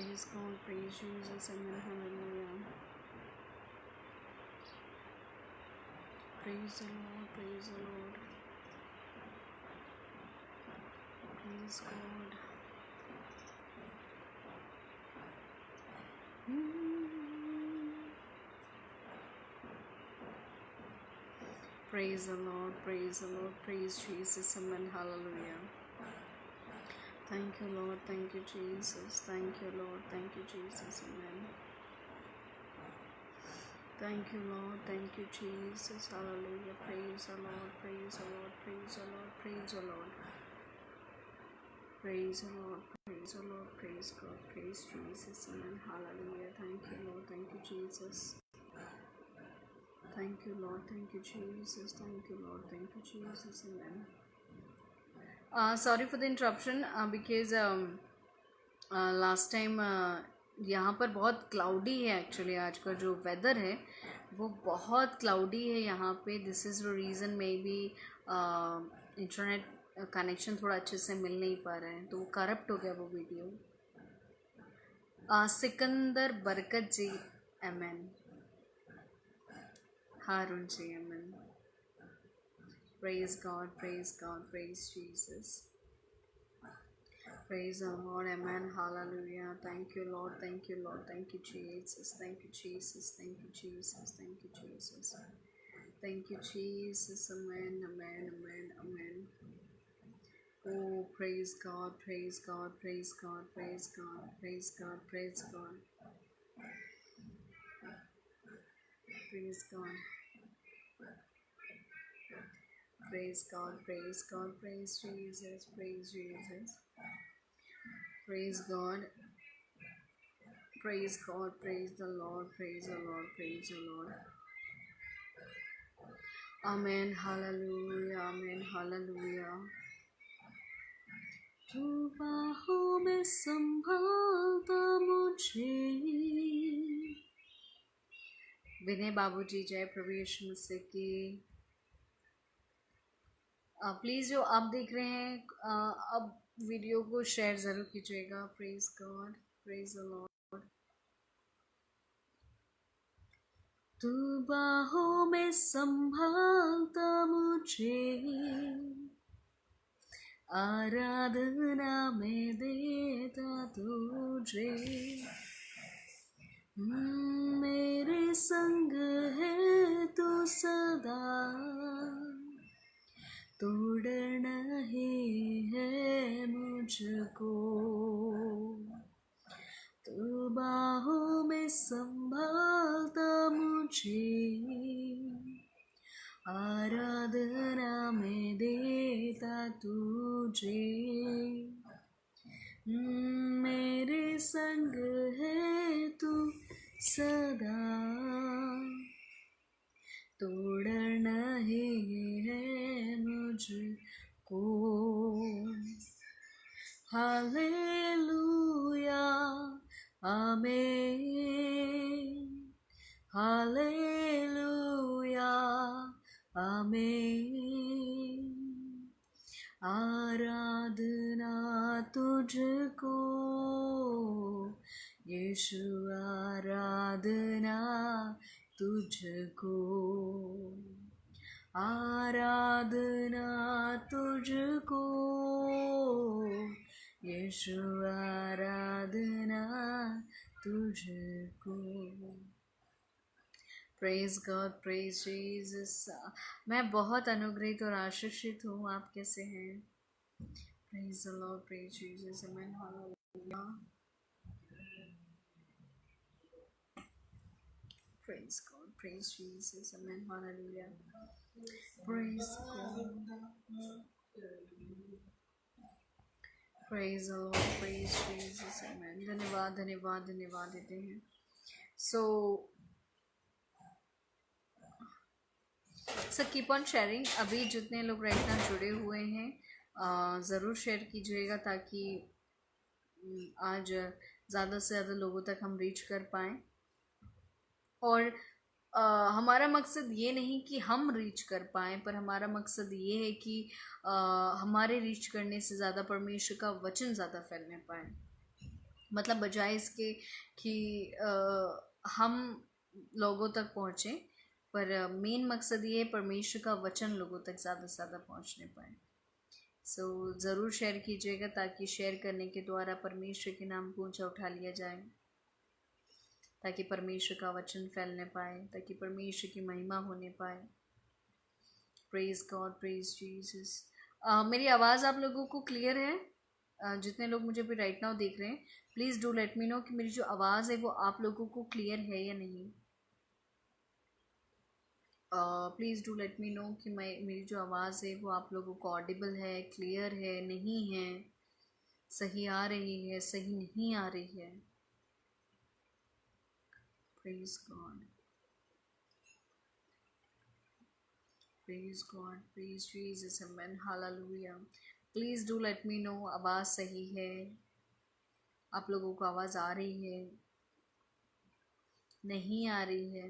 praise God, praise Jesus, amen, hallelujah. Praise the Lord, praise the Lord, praise God. Praise the Lord, praise the Lord, praise Jesus, amen, hallelujah. Thank you, Lord, thank you, Jesus, thank you, Lord, thank you, Jesus, amen. Thank you, Lord, thank you, Jesus, hallelujah. Praise the Lord, praise the Lord, praise the Lord, praise the Lord. Praise the Lord, praise the Lord, praise God, praise Jesus, amen, hallelujah. Thank you, Lord, thank you, Jesus. Thank you, Lord, thank you, Jesus, thank you, Lord, thank you, Jesus, amen. Sorry for the interruption because last time यहाँ पर बहुत cloudy है actually. आज का जो weather है वो बहुत क्लाउडी है यहाँ पे. This is the reason may be internet connection थोड़ा अच्छे से मिल नहीं पा रहा है, तो वो करप्ट हो गया वो वीडियो. सिकंदर बरकत जी एमएन, हारून जी एमएन. Praise God, praise God, praise Jesus. Praise the Lord, amen, hallelujah. Thank you, Lord, thank you, Lord, thank you, Jesus, thank you, Jesus, thank you, Jesus, thank you, Jesus, thank you, Jesus, amen, amen, amen, amen. Oh, praise God, praise God, praise God, praise God, praise God, praise God, praise God, praise God, praise God, praise Jesus, praise Jesus, praise God. Praise God, praise the Lord, praise the Lord, praise the Lord. Amen, hallelujah, amen, hallelujah. तू बाहों में संभालता मुझे. विनय बाबूजी, जय प्रभु यीशु मसीह की. Please जो आप देख रहे हैं अब वीडियो को शेयर ज़रूर कीजिएगा. Praise God, praise the Lord. तू बाहों में संभालता मुझे, आराधना में देता तुझे. मेरे संग है तू सदा, तोड़ना ही है मुझको. तू बाहों में संभालता मुझे, आराधना में देता तुझे. मेरे संग है तू सदा, तोड़ना ही है मुझको. हालेलुया, आमेन, हालेलुया, आमेन. आराधना तुझको यीशु, आराधना तुझको, आराधना तुझको यीशु, आराधना तुझको. Praise God, praise Jesus. मैं बहुत अनुग्रहित और आशीषित हूँ. आप कैसे हैं? Praise the Lord, praise Jesus, amen, hallelujah. Praise God, praise Jesus, amen, hallelujah. Praise God, praise the Lord, praise Jesus, amen. धन्यवाद, धन्यवाद, धन्यवाद देते हैं. So keep on sharing. अभी जितने लोग राइट नाउ जुड़े हुए हैं ज़रूर शेयर कीजिएगा ताकि आज ज़्यादा से ज़्यादा लोगों तक हम रीच कर पाएँ. और हमारा मकसद ये नहीं कि हम रीच कर पाएँ, पर हमारा मकसद ये है कि हमारे रीच करने से ज़्यादा परमेश्वर का वचन ज़्यादा फैलने पाए. मतलब बजाय इसके कि हम लोगों तक पहुँचें, पर मेन मकसद ये है परमेश्वर का वचन लोगों तक ज़्यादा से ज़्यादा पहुँचने पाए। सो ज़रूर शेयर कीजिएगा, ताकि शेयर करने के द्वारा परमेश्वर के नाम को ऊंचा उठा लिया जाए, ताकि परमेश्वर का वचन फैलने पाए, ताकि परमेश्वर की महिमा होने पाए। Praise God, praise Jesus. मेरी आवाज़ आप लोगों को क्लियर है? जितने लोग मुझे भी राइट नाउ देख रहे हैं, please do let me know कि मेरी जो आवाज़ है वो आप लोगों को क्लियर है या नहीं। Please do let me know कि मेरी जो आवाज़ है वो आप लोगों को ऑडिबल है, क्लियर है, नहीं है, सही आ रही है, सही नहीं आ रही है। Praise God, praise God, praise Jesus, amen, hallelujah. Please do let me know आवाज़ सही है, आप लोगों को आवाज़ आ रही है, नहीं आ रही है।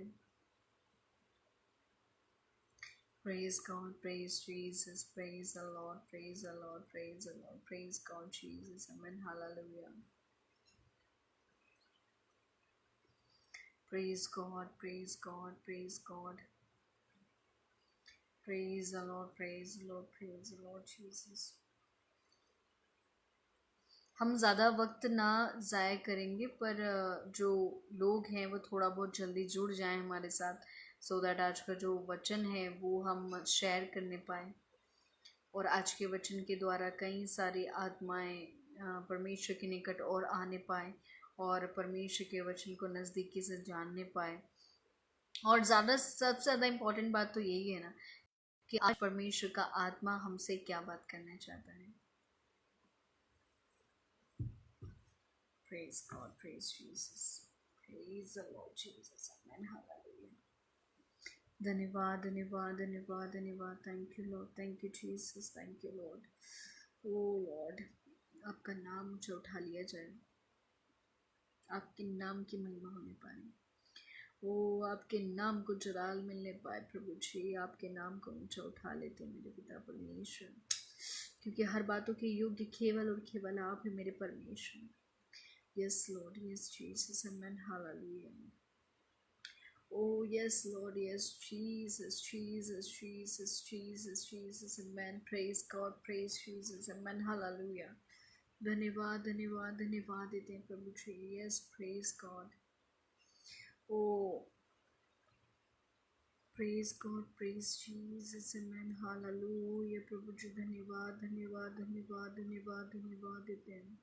Praise God, praise Jesus, praise the Lord, praise the Lord, praise the Lord, praise God, Jesus, amen, hallelujah. Praise God, praise God, praise God, praise the Lord, praise the Lord, praise the Lord Jesus. हम ज़्यादा वक्त ना ज़ाय करेंगे, पर जो लोग हैं वो थोड़ा बहुत जल्दी जुड़ जाएं हमारे साथ, सो दैट आज का जो वचन है वो हम शेयर करने पाए, और आज के वचन के द्वारा कई सारी आत्माएं परमेश्वर के निकट और आने पाए, और परमेश्वर के वचन को नज़दीकी से जानने पाए। और सबसे ज़्यादा इम्पोर्टेंट बात तो यही है ना, कि आज परमेश्वर का आत्मा हमसे क्या बात करना चाहता है। Praise God, praise Jesus, praise the Lord Jesus, amen, hallelujah. धन्यवाद, धन्यवाद, धन्यवाद, धन्यवाद। Thank you Lord, thank you Jesus, thank you Lord. Oh Lord, आपका नाम ऊंचा उठा लिया जाए, आपके नाम की महिमा होने पाए, ओ आपके नाम को जलाल मिलने पाए। प्रभु जी, आपके नाम को ऊंचा उठा लेते हैं मेरे पिता परमेश्वर, क्योंकि हर बातों के योग्य केवल और केवल आप हैं मेरे परमेश्वर। Yes Lord, yes Jesus, amen, hallelujah. Oh yes, Lord, yes, Jesus, Jesus, Jesus, Jesus, Jesus, amen. Praise God, praise Jesus, amen, hallelujah. धन्यवाद, धन्यवाद, धन्यवाद देते हैं प्रभु जी। Yes, praise God. Oh, praise God, praise Jesus, amen, hallelujah. प्रभु जी धन्यवाद, धन्यवाद, धन्यवाद, धन्यवाद, धन्यवाद देते हैं।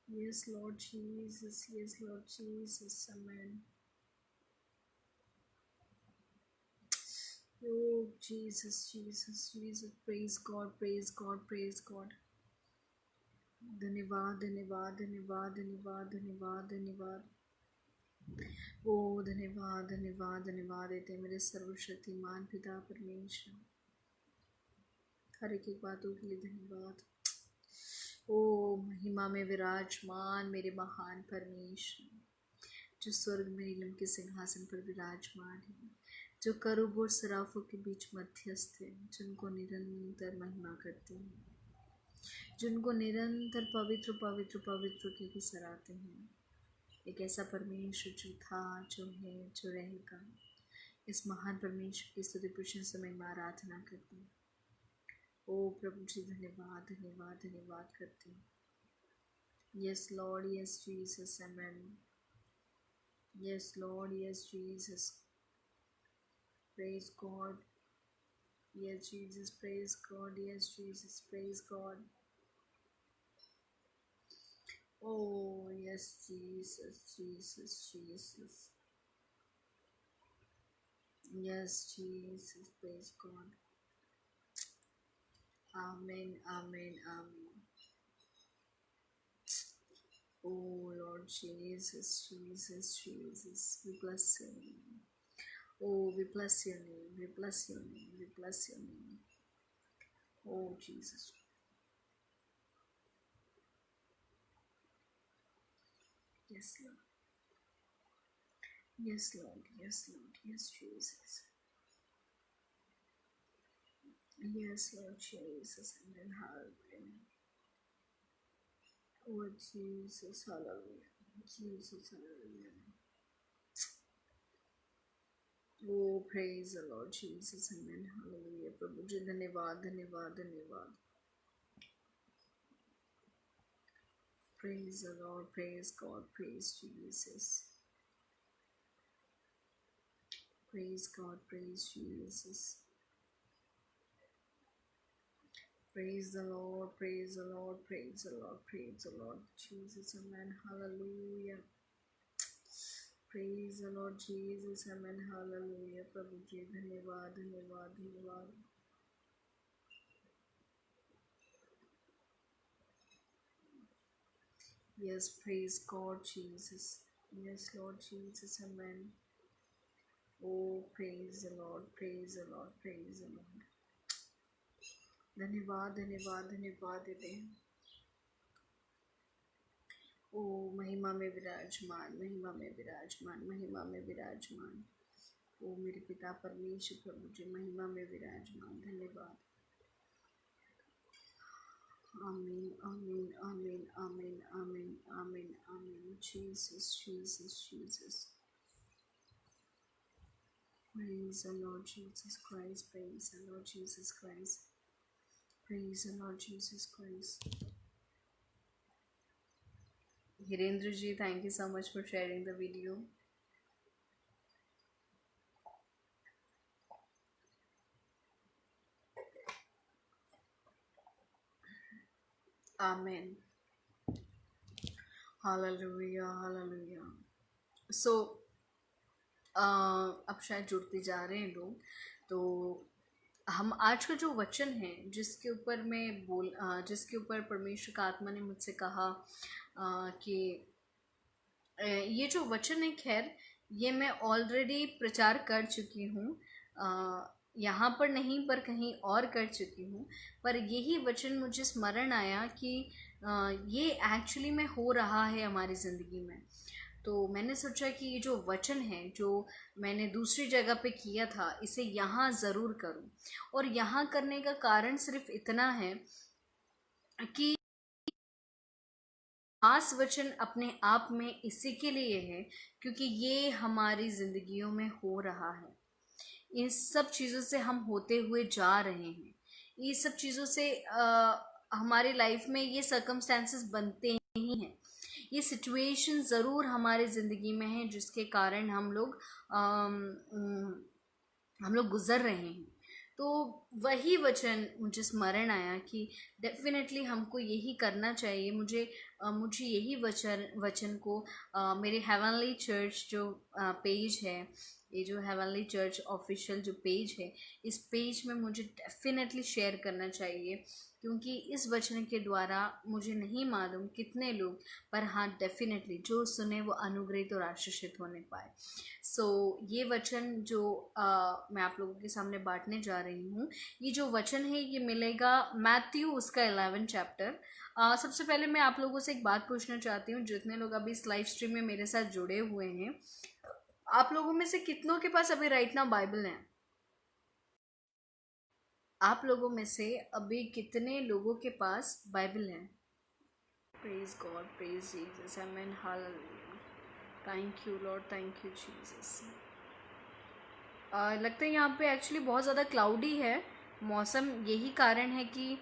Yes, Lord Jesus, yes, Lord Jesus, amen. Oh, Jesus, Jesus, Jesus, praise God, praise God, praise God. धन्यवाद, धन्यवाद, धन्यवाद, धन्यवाद, धन्यवाद, धन्यवाद। ओ धन्यवाद, धन्यवाद, धन्यवाद देते हैं मेरे सर्वशक्तिमान पिता परमेश्वर, हर एक बातों के लिए धन्यवाद। ओ महिमा में विराजमान मेरे महान परमेश्वर, जो स्वर्ग में नीलम के सिंहासन पर विराजमान है, जो करूब और सराफों के बीच मध्यस्थ है, जिनको निरंतर महिमा करते हैं, जिनको निरंतर पवित्र पवित्र पवित्र के सराहते हैं। एक ऐसा परमेश्वर जो था, जो है, जो रहेगा, इस महान परमेश्वर की स्तुति प्रशंसा में आराधना करते हैं। ओ प्रभु जी धन्यवाद, धन्यवाद, धन्यवाद करते हैं। Yes Lord, yes Jesus, amen. Yes Lord, yes Jesus, praise God. Yes Jesus, praise God. Yes Jesus, praise God. Oh, yes, Jesus, Jesus, Jesus. Yes, Jesus, praise God. Amen, amen, amen. Oh, Lord Jesus, Jesus, Jesus, we bless your name. Oh, we bless your name, we bless your name, we bless your name. Oh, Jesus. Yes, Lord. Yes, Lord. Yes, Lord. Yes, Jesus. Yes, Lord Jesus. Amen. Hallelujah. Oh Jesus, hallelujah. Jesus, hallelujah. Oh, praise the Lord Jesus, amen, hallelujah. प्रभु जी धन्यवाद धन्यवाद धन्यवाद. Praise the Lord, praise God, praise Jesus. Praise God, praise Jesus. Praise the Lord, praise the Lord, praise the Lord, praise the Lord Jesus, amen, hallelujah. Praise the Lord Jesus, amen, hallelujah. प्रभु जी धन्यवाद धन्यवाद धन्यवाद. Yes, praise God Jesus. Yes, Lord Jesus, amen. Oh, praise the Lord, praise the Lord, praise the Lord. धन्यवाद धन्यवाद धन्यवाद देते हैं. ओ महिमा में विराजमान, महिमा में विराजमान, महिमा में विराजमान. ओ मेरे पिता परमेश्वर प्रभु जी महिमा में विराजमान. धन्यवाद. आमीन आमीन आमीन आमीन आमीन आमीन आमीन. Jesus Jesus Jesus. Praise the Lord Jesus Christ. Praise the Lord Jesus Christ. Praise the Lord Jesus Christ. Hirendra ji, thank you so much for sharing the video. Amen. Hallelujah, hallelujah. So, अब शायद जुड़ते जा रहे हैं लोग. तो हम आज का जो वचन है जिसके ऊपर परमेश्वर का आत्मा ने मुझसे कहा कि ये जो वचन है, खैर ये मैं ऑलरेडी प्रचार कर चुकी हूँ, यहाँ पर नहीं पर कहीं और कर चुकी हूँ. पर यही वचन मुझे स्मरण आया कि ये एक्चुअली में हो रहा है हमारी ज़िंदगी में. तो मैंने सोचा कि ये जो वचन है जो मैंने दूसरी जगह पे किया था, इसे यहाँ ज़रूर करूँ. और यहाँ करने का कारण सिर्फ इतना है कि खास वचन अपने आप में इसी के लिए है क्योंकि ये हमारी ज़िंदगियों में हो रहा है. इन सब चीज़ों से हम होते हुए जा रहे हैं. ये सब चीज़ों से हमारी लाइफ में ये सर्कमस्टेंसेस बनते ही हैं. ये सिचुएशन ज़रूर हमारी ज़िंदगी में है जिसके कारण हम लोग गुज़र रहे हैं. तो वही वचन मुझे स्मरण आया कि डेफिनेटली हमको यही करना चाहिए. मुझे यही वचन को मेरे हेवनली चर्च जो पेज है, ये जो हेवनली चर्च ऑफिशियल जो पेज है, इस पेज में मुझे डेफिनेटली शेयर करना चाहिए क्योंकि इस वचन के द्वारा मुझे नहीं मालूम कितने लोग, पर हाँ डेफिनेटली जो सुने वो अनुग्रहित और आशीषित होने पाए. सो ये वचन जो मैं आप लोगों के सामने बांटने जा रही हूँ, ये जो वचन है ये मिलेगा मैथ्यू उसका 11 चैप्टर. सबसे पहले मैं आप लोगों से एक बात पूछना चाहती हूँ. जितने लोग अभी इस लाइव स्ट्रीम में मेरे साथ जुड़े हुए हैं, आप लोगों में से कितनों के पास अभी राइट नाउ बाइबल है? आप लोगों में से अभी कितने लोगों के पास बाइबल है? Praise God, praise Jesus, amen, hallelujah. Thank you Lord, thank you Jesus. लगता है यहाँ पे एक्चुअली बहुत ज़्यादा क्लाउडी है मौसम. यही कारण है कि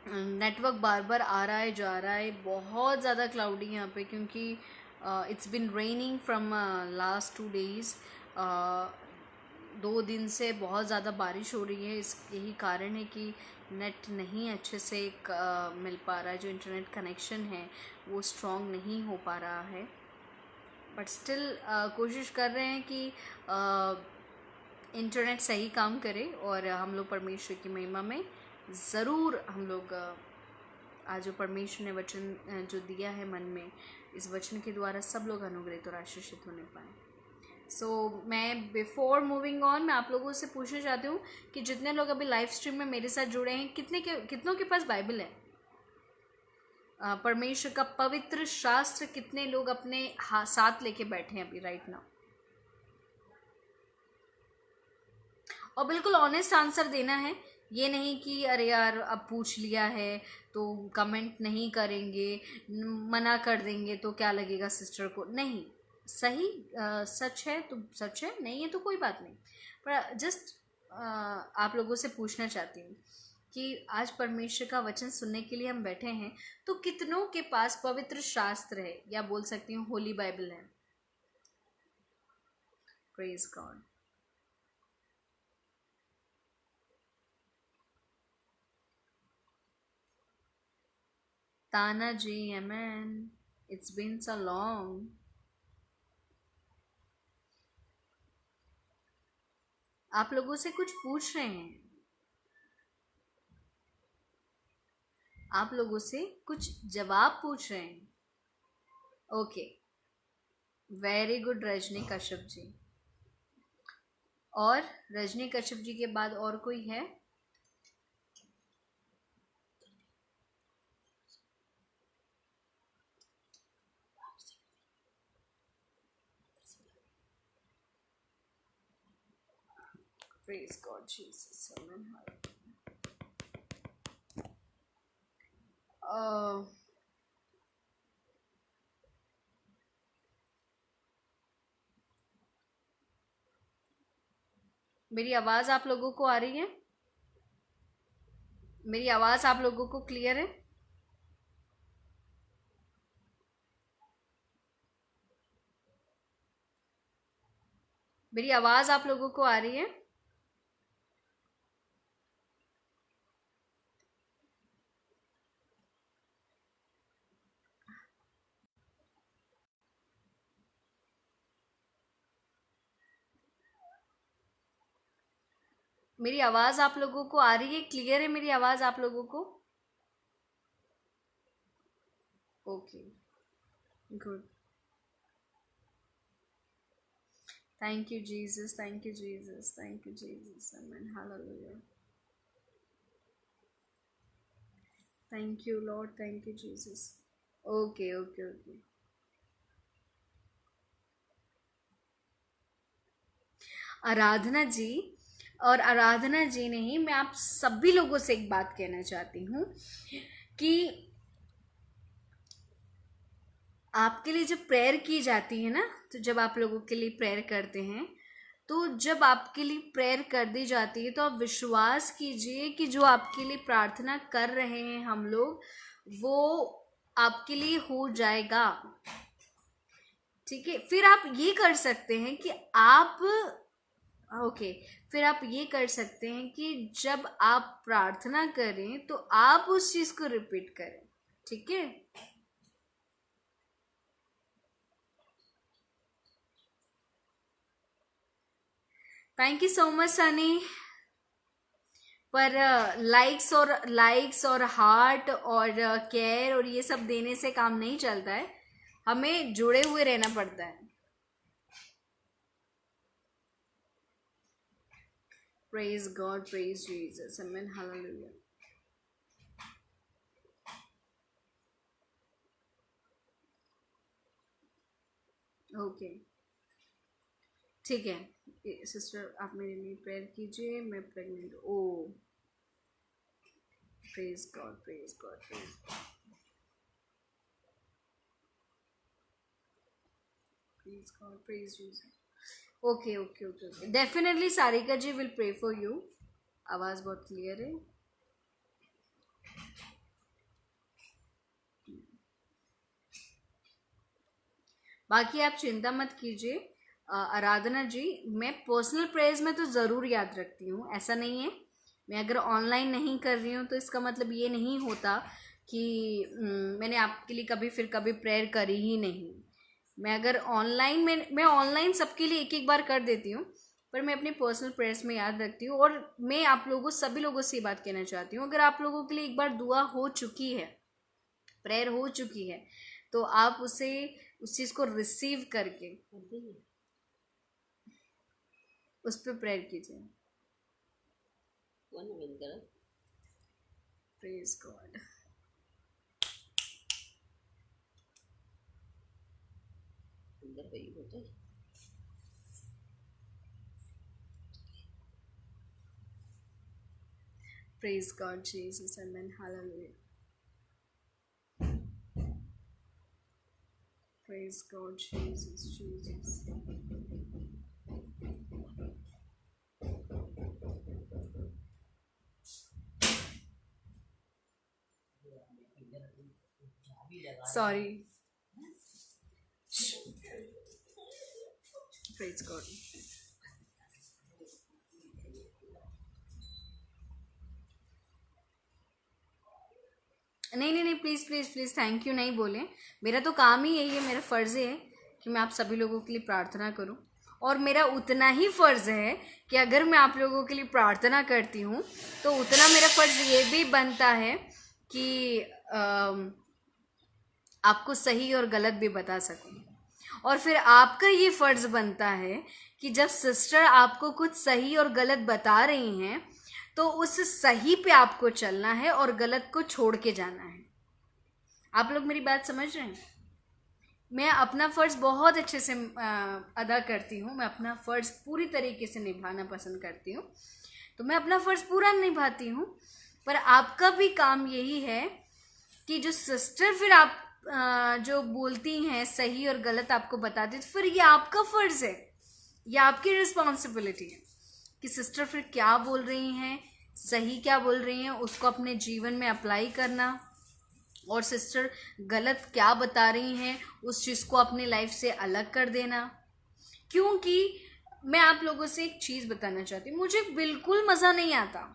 नेटवर्क बार बार आ रहा है जा रहा है. बहुत ज़्यादा क्लाउडी यहाँ पे क्योंकि it's been raining from last 2 days. 2 दिन से बहुत ज़्यादा बारिश हो रही है. यही कारण है कि नेट नहीं अच्छे से मिल पा रहा है. जो इंटरनेट कनेक्शन है वो स्ट्रॉन्ग नहीं हो पा रहा है. बट स्टिल कोशिश कर रहे हैं कि इंटरनेट सही काम करे और हम लोग परमेश्वर की महिमा में ज़रूर हम लोग आज जो परमेश्वर ने वचन जो दिया है मन में, इस वचन के द्वारा सब लोग अनुग्रहित और आशीषित होने पाए. सो मैं बिफोर मूविंग ऑन मैं आप लोगों से पूछना चाहती हूँ कि जितने लोग अभी लाइव स्ट्रीम में मेरे साथ जुड़े हैं, कितनों के पास बाइबल है? परमेश्वर का पवित्र शास्त्र कितने लोग अपने साथ लेके बैठे हैं अभी राइट नाउ? और बिल्कुल ऑनेस्ट आंसर देना है ये नहीं कि अरे यार अब पूछ लिया है तो कमेंट नहीं करेंगे, मना कर देंगे तो क्या लगेगा सिस्टर को। नहीं, सही सच है तो सच है, नहीं है तो कोई बात नहीं। पर जस्ट आप लोगों से पूछना चाहती हूँ कि आज परमेश्वर का वचन सुनने के लिए हम बैठे हैं, तो कितनों के पास पवित्र शास्त्र है, या बोल सकती हूँ होली बाइबल है। Praise God. ताना जी, amen. It's been so long. आप लोगों से कुछ पूछ रहे हैं, आप लोगों से कुछ जवाब पूछ रहे हैं। Okay, very good Rajni Kashyap ji. और रजनी कश्यप जी के बाद और कोई है? Praise God, Jesus. Amen. मेरी आवाज़ आप लोगों को आ रही है? मेरी आवाज़ आप लोगों को क्लियर है? मेरी आवाज़ आप लोगों को आ रही है? मेरी आवाज़ आप लोगों को आ रही है? क्लियर है मेरी आवाज़ आप लोगों को? Okay, good. Thank you, Jesus. Thank you, Jesus. Thank you, Jesus. Amen. Hallelujah. Thank you, Lord. Thank you, Jesus. Okay, okay, okay. आराधना जी, और आराधना जी नहीं, मैं आप सभी लोगों से एक बात कहना चाहती हूँ कि आपके लिए जब प्रेयर की जाती है ना, तो जब आप लोगों के लिए प्रेयर करते हैं, तो जब आपके लिए प्रेयर कर दी जाती है तो आप विश्वास कीजिए कि जो आपके लिए प्रार्थना कर रहे हैं हम लोग, वो आपके लिए हो जाएगा। ठीक है, फिर आप ये कर सकते हैं कि आप ओके फिर आप ये कर सकते हैं कि जब आप प्रार्थना करें तो आप उस चीज को रिपीट करें। ठीक है, thank you so much Sunny. पर लाइक्स और हार्ट और केयर और ये सब देने से काम नहीं चलता है, हमें जुड़े हुए रहना पड़ता है। Praise God, praise Jesus, amen, hallelujah. Okay, ठीक है सिस्टर, आप मेरे लिए प्रेयर कीजिए। मैं pregnant. Oh, praise God, praise God, praise God, praise God, praise Jesus. Okay okay okay okay, definitely Sarika ji will pray for you. आवाज़ बहुत क्लियर है। बाकी आप चिंता मत कीजिए। आराधना जी, मैं पर्सनल प्रेयर्स में तो ज़रूर याद रखती हूँ, ऐसा नहीं है। मैं अगर ऑनलाइन नहीं कर रही हूँ तो इसका मतलब ये नहीं होता कि मैंने आपके लिए कभी फिर कभी प्रेयर करी ही नहीं। मैं अगर ऑनलाइन में मैं ऑनलाइन सबके लिए एक एक बार कर देती हूँ, पर मैं अपने पर्सनल प्रेयर्स में याद रखती हूँ। और मैं आप लोगों सभी लोगों से ये बात कहना चाहती हूँ, अगर आप लोगों के लिए एक बार दुआ हो चुकी है, प्रेयर हो चुकी है, तो आप उसे उस चीज़ को रिसीव करके उस पर प्रेयर कीजिए। Praise God. Praise God, Jesus. Amen. Hallelujah. Praise God, Jesus. Jesus. Sorry. Praise God. नहीं नहीं नहीं, please please please, thank you नहीं बोलें। मेरा तो काम ही यही है, मेरा फ़र्ज़ है कि मैं आप सभी लोगों के लिए प्रार्थना करूं। और मेरा उतना ही फ़र्ज़ है कि अगर मैं आप लोगों के लिए प्रार्थना करती हूं तो उतना मेरा फ़र्ज़ ये भी बनता है कि आपको सही और गलत भी बता सकूं। और फिर आपका ये फ़र्ज़ बनता है कि जब सिस्टर आपको कुछ सही और गलत बता रही हैं तो उस सही पे आपको चलना है और गलत को छोड़ के जाना है। आप लोग मेरी बात समझ रहे हैं? मैं अपना फ़र्ज़ बहुत अच्छे से अदा करती हूँ। मैं अपना फ़र्ज़ पूरी तरीके से निभाना पसंद करती हूँ, तो मैं अपना फ़र्ज़ पूरा निभाती हूँ। पर आपका भी काम यही है कि जो सिस्टर फिर आप जो बोलती हैं सही और गलत आपको बताती, तो फिर ये आपका फ़र्ज़ है, ये आपकी रिस्पॉन्सिबिलिटी है कि सिस्टर फिर क्या बोल रही हैं, सही क्या बोल रही हैं, उसको अपने जीवन में अप्लाई करना, और सिस्टर गलत क्या बता रही हैं उस चीज़ को अपनी लाइफ से अलग कर देना। क्योंकि मैं आप लोगों से एक चीज़ बताना चाहती हूँ, मुझे बिल्कुल मज़ा नहीं आता,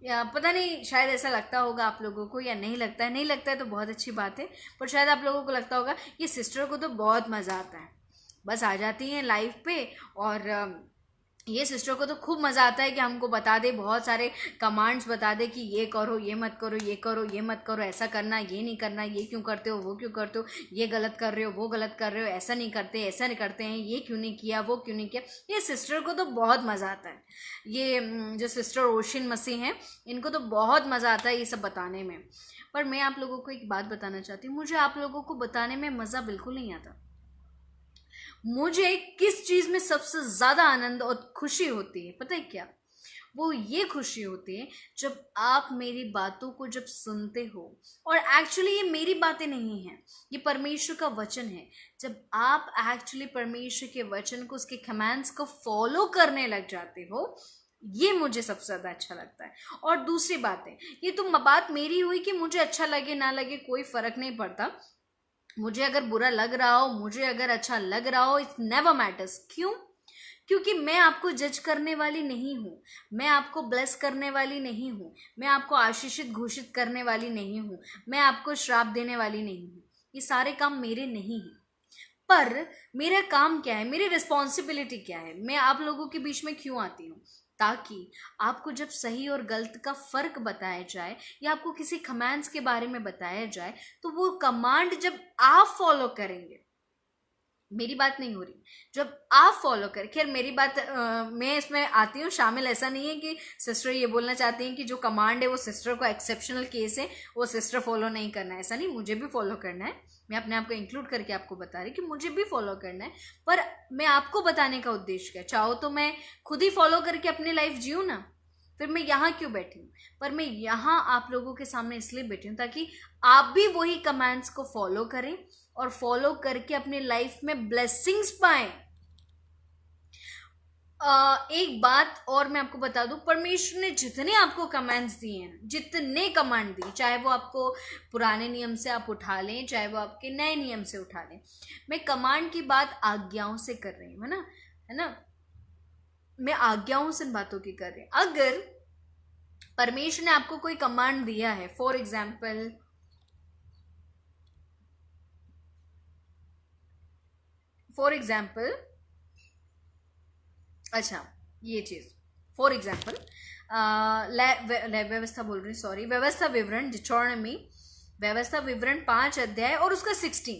या पता नहीं शायद ऐसा लगता होगा आप लोगों को, या नहीं लगता है। नहीं लगता है तो बहुत अच्छी बात है, पर शायद आप लोगों को लगता होगा ये सिस्टर को तो बहुत मज़ा आता है, बस आ जाती हैं लाइफ पे और ये सिस्टर को तो खूब मज़ा आता है कि हमको बता दे, बहुत सारे कमांड्स बता दे कि ये करो, ये मत करो, ये करो, ये मत करो, ऐसा करना, ये नहीं करना, ये क्यों करते हो, वो क्यों करते हो, ये गलत कर रहे हो, वो गलत कर रहे हो, ऐसा नहीं करते, ऐसा नहीं करते हैं, ये क्यों नहीं किया, वो क्यों नहीं किया। ये सिस्टर को तो बहुत मज़ा आता है। ये जो सिस्टर ओशिन मसीह हैं, इनको तो बहुत मज़ा आता है ये सब बताने में। पर मैं आप लोगों को एक बात बताना चाहती हूँ, मुझे आप लोगों को बताने में मज़ा बिल्कुल नहीं आता। मुझे किस चीज में सबसे ज्यादा आनंद और खुशी होती है पता है क्या? वो ये खुशी होती है जब आप मेरी बातों को जब सुनते हो, और एक्चुअली ये मेरी बातें नहीं हैं, ये परमेश्वर का वचन है। जब आप एक्चुअली परमेश्वर के वचन को, उसके कमांड्स को फॉलो करने लग जाते हो, ये मुझे सबसे ज्यादा अच्छा लगता है। और दूसरी बात है, ये तो बात मेरी हुई कि मुझे अच्छा लगे ना लगे कोई फर्क नहीं पड़ता। मुझे अगर बुरा लग रहा हो, मुझे अगर अच्छा लग रहा हो, इट्स नेवर मैटर्स। क्यों? क्योंकि मैं आपको जज करने वाली नहीं हूं, मैं आपको ब्लेस करने वाली नहीं हूं, मैं आपको आशीषित घोषित करने वाली नहीं हूं, मैं आपको श्राप देने वाली नहीं हूं। ये सारे काम मेरे नहीं हैं। पर मेरा काम क्या है, मेरी रिस्पॉन्सिबिलिटी क्या है, मैं आप लोगों के बीच में क्यों आती हूँ? ताकि आपको जब सही और गलत का फर्क बताया जाए, या आपको किसी कमांड्स के बारे में बताया जाए, तो वो कमांड जब आप फॉलो करेंगे, मेरी बात नहीं हो रही, जब आप फॉलो करें, खैर मेरी बात मैं इसमें आती हूँ शामिल। ऐसा नहीं है कि सिस्टर ये बोलना चाहती हैं कि जो कमांड है वो सिस्टर को एक्सेप्शनल केस है, वो सिस्टर फॉलो नहीं करना है, ऐसा नहीं, मुझे भी फॉलो करना है। मैं अपने आप को इंक्लूड करके आपको बता रही कि मुझे भी फॉलो करना है। पर मैं आपको बताने का उद्देश्य क्या, चाहो तो मैं खुद ही फॉलो करके अपनी लाइफ जीऊँ ना, फिर मैं यहाँ क्यों बैठी हूँ? पर मैं यहाँ आप लोगों के सामने इसलिए बैठी हूँ ताकि आप भी वही कमांड्स को फॉलो करें और फॉलो करके अपनी लाइफ में ब्लेसिंग्स पाएं। एक बात और मैं आपको बता दूं, परमेश्वर ने जितने आपको कमांड्स दिए हैं, जितने कमांड दिए, चाहे वो आपको पुराने नियम से आप उठा लें, चाहे वो आपके नए नियम से उठा लें, मैं कमांड की बात आज्ञाओं से कर रही हूँ, है ना, मैं आज्ञाओं से बातों की कर रही हूँ। अगर परमेश्वर ने आपको कोई कमांड दिया है, फॉर एग्जाम्पल अच्छा, ये चीज फॉर एग्जाम्पल व्यवस्था बोल रही, सॉरी, व्यवस्था विवरण डिट्रोनॉमी, व्यवस्था विवरण 5 अध्याय और उसका 16।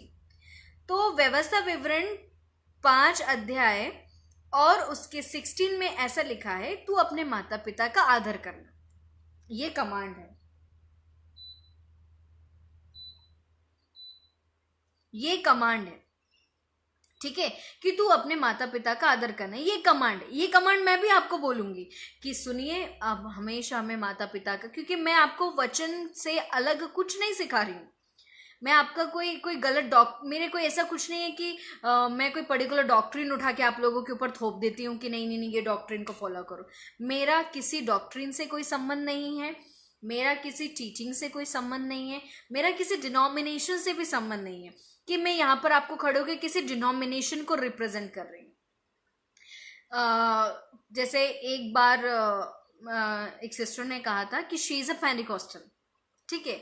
तो व्यवस्था विवरण 5 अध्याय और उसके 16 में ऐसा लिखा है, तू अपने माता पिता का आदर करना। ये कमांड है, ये कमांड है। ठीक है, कि तू अपने माता पिता का आदर करना। ये कमांड मैं भी आपको बोलूंगी कि सुनिए, अब हमेशा हमें माता पिता का, क्योंकि मैं आपको वचन से अलग कुछ नहीं सिखा रही हूँ। मैं आपका कोई गलत मेरे कोई ऐसा कुछ नहीं है कि मैं कोई पर्टिकुलर डॉक्ट्रिन उठा के आप लोगों के ऊपर थोप देती हूँ कि नहीं नहीं नहीं ये डॉक्ट्रिन को फॉलो करो। मेरा किसी डॉक्ट्रिन से कोई संबंध नहीं है, मेरा किसी टीचिंग से कोई संबंध नहीं है, मेरा किसी डिनोमिनेशन से भी संबंध नहीं है कि मैं यहाँ पर आपको खड़े होकर किसी डिनोमिनेशन को रिप्रेजेंट कर रही हूँ। जैसे एक बार एक सिस्टर ने कहा था कि शी इज अ पेंटिकॉस्टल, ठीक है,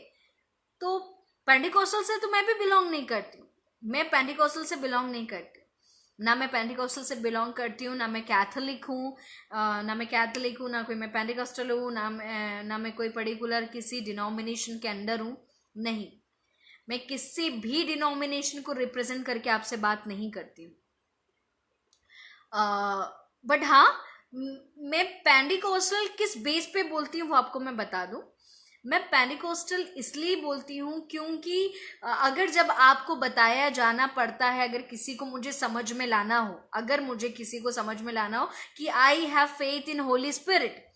तो पेंटिकॉस्टल से तो मैं भी बिलोंग नहीं करती हूँ। मैं पेंटिकॉस्टल से बिलोंग नहीं करती, ना मैं पेंटिकॉस्टल से बिलोंग करती हूँ, ना मैं कैथोलिक हूँ, ना कोई मैं पेंटिकॉस्टल हूँ, ना मैं कोई पर्टिकुलर किसी डिनोमिनेशन के अंडर हूँ। नहीं, मैं किसी भी डिनोमिनेशन को रिप्रेजेंट करके आपसे बात नहीं करती हूँ। बट हाँ, मैं पेंटिकॉस्टल किस बेस पे बोलती हूँ वो आपको मैं बता दूं। मैं पेंटिकॉस्टल इसलिए बोलती हूँ क्योंकि अगर जब आपको बताया जाना पड़ता है, अगर किसी को मुझे समझ में लाना हो, अगर मुझे किसी को समझ में लाना हो कि I have faith in Holi spirit,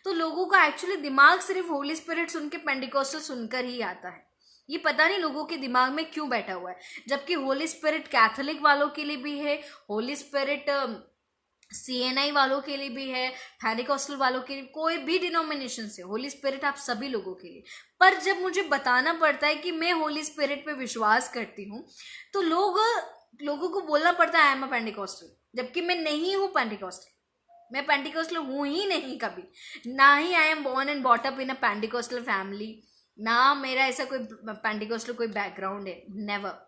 तो लोगों का एक्चुअली दिमाग सिर्फ होली स्पिरिट सुन के पेंटिकॉस्टल सुनकर ही आता है। ये पता नहीं लोगों के दिमाग में क्यों बैठा हुआ है, जबकि होली स्पिरिट कैथोलिक वालों के लिए भी है, होली स्पिरिट CNI वालों के लिए भी है, पेंटिकॉस्टल वालों के लिए, कोई भी डिनोमिनेशन से होली स्पिरिट आप सभी लोगों के लिए। पर जब मुझे बताना पड़ता है कि मैं होली स्पिरिट पे विश्वास करती हूँ, तो लोगों को बोलना पड़ता है आई एम अ पेंटिकॉस्टल, जबकि मैं नहीं हूँ पेंटिकॉस्टल। मैं पेंटिकॉस्टल हूँ ही नहीं कभी, ना ही I am born and brought up in a Pentecostal family, ना मेरा ऐसा कोई पेंटिकॉस्टल कोई बैकग्राउंड है, नेवर।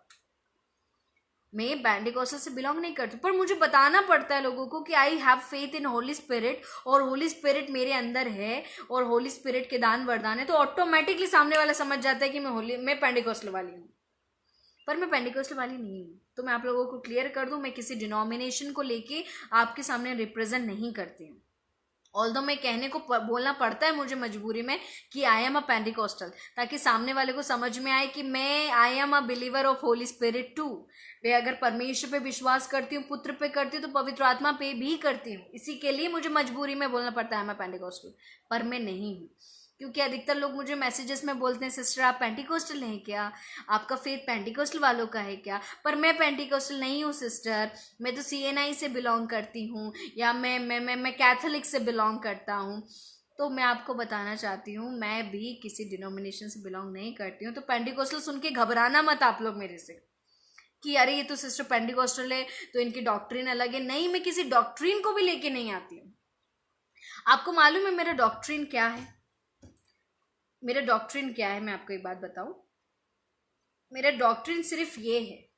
मैं पेंटिकॉस्टल से बिलोंग नहीं करती, पर मुझे बताना पड़ता है लोगों को कि I have faith in Holi spirit, और होली स्पिरिट मेरे अंदर है, और होली स्पिरिट के दान वरदान है, तो ऑटोमेटिकली सामने वाला समझ जाता है कि मैं पेंटिकॉस्टल वाली हूँ। पर मैं पेंटिकॉस्टल वाली नहीं हूँ। तो मैं आप लोगों को क्लियर कर दूं, मैं किसी डिनोमिनेशन को लेके आपके सामने रिप्रेजेंट नहीं करती हूँ। ऑल्दो मैं कहने को बोलना पड़ता है मुझे मजबूरी में कि आई एम अ पेंटिकॉस्टल, ताकि सामने वाले को समझ में आए कि मैं I am a believer of Holy Spirit too. वे अगर परमेश्वर पे विश्वास करती हूँ, पुत्र पे करती हूँ, तो पवित्र आत्मा पे भी करती हूँ। इसी के लिए मुझे मजबूरी में बोलना पड़ता है आई एम अ पेंटिकॉस्टल, पर मैं नहीं हूँ। क्योंकि अधिकतर लोग मुझे मैसेजेस में बोलते हैं सिस्टर आप पेंटिकॉस्टल हैं क्या, आपका फेथ पेंटिकॉस्टल वालों का है क्या। पर मैं पेंटिकॉस्टल नहीं हूँ सिस्टर, मैं तो CNI से बिलोंग करती हूँ, या मैं कैथोलिक से बिलोंग करता हूँ। तो मैं आपको बताना चाहती हूँ, मैं भी किसी डिनोमिनेशन से बिलोंग नहीं करती हूँ। तो पेंटिकॉस्टल सुन के घबराना मत आप लोग मेरे से कि अरे ये तो सिस्टर पेंटिकॉस्टल है तो इनकी डॉक्ट्रिन अलग है। नहीं, मैं किसी डॉक्ट्रिन को भी लेके नहीं आती हूँ। आपको मालूम है मेरा डॉक्ट्रिन क्या है? मेरा डॉक्ट्रिन क्या है मैं आपको एक बात बताऊं। मेरा डॉक्ट्रिन सिर्फ ये है,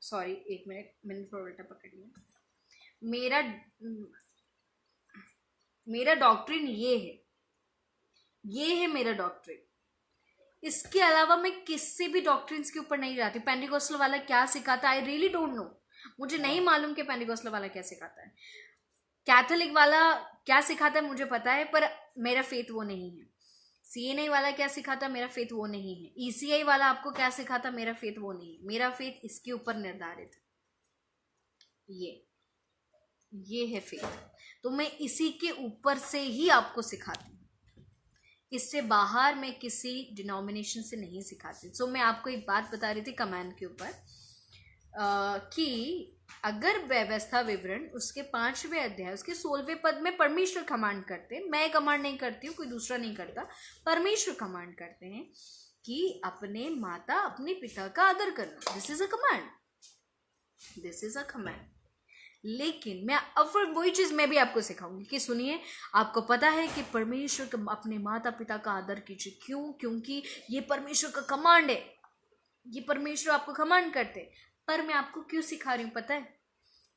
सॉरी एक मिनट, मैंने थोड़ा उल्टा पकड़ लिया। मेरा मेरा डॉक्ट्रिन ये है मेरा डॉक्ट्रिन। इसके अलावा मैं किसी भी डॉक्ट्रिन्स के ऊपर नहीं जाती। पेंटिकॉस्टल वाला क्या सिखाता है आई रियली डोंट नो, मुझे नहीं मालूम कि पेंटिकॉस्टल वाला क्या सिखाता है। कैथोलिक वाला क्या सिखाता है मुझे पता है, पर मेरा फेथ वो नहीं है। CNI वाला क्या सिखाता, मेरा फेथ वो नहीं है। ECI वाला आपको क्या सिखाता, मेरा फेथ वो नहीं है। मेरा फेथ इसके ऊपर निर्धारित है, ये है फेथ। तो मैं इसी के ऊपर से ही आपको सिखाती हूँ, इससे बाहर मैं किसी डिनोमिनेशन से नहीं सिखाती। सो मैं आपको एक बात बता रही थी कमांड के ऊपर कि अगर व्यवस्था विवरण उसके 5वें अध्याय उसके 16वें पद में परमेश्वर कमांड करते हैं, मैं कमांड नहीं करती हूँ, कोई दूसरा नहीं करता, परमेश्वर कमांड करते हैं कि अपने माता अपने पिता का आदर करना। This is a command, this is a command. लेकिन मैं अब वही चीज मैं भी आपको सिखाऊंगी कि सुनिए, आपको पता है कि परमेश्वर अपने माता पिता का आदर कीजिए। क्यों? क्योंकि ये परमेश्वर का कमांड है, ये परमेश्वर आपको कमांड करते हैं। पर मैं आपको क्यों सिखा रही हूँ पता है?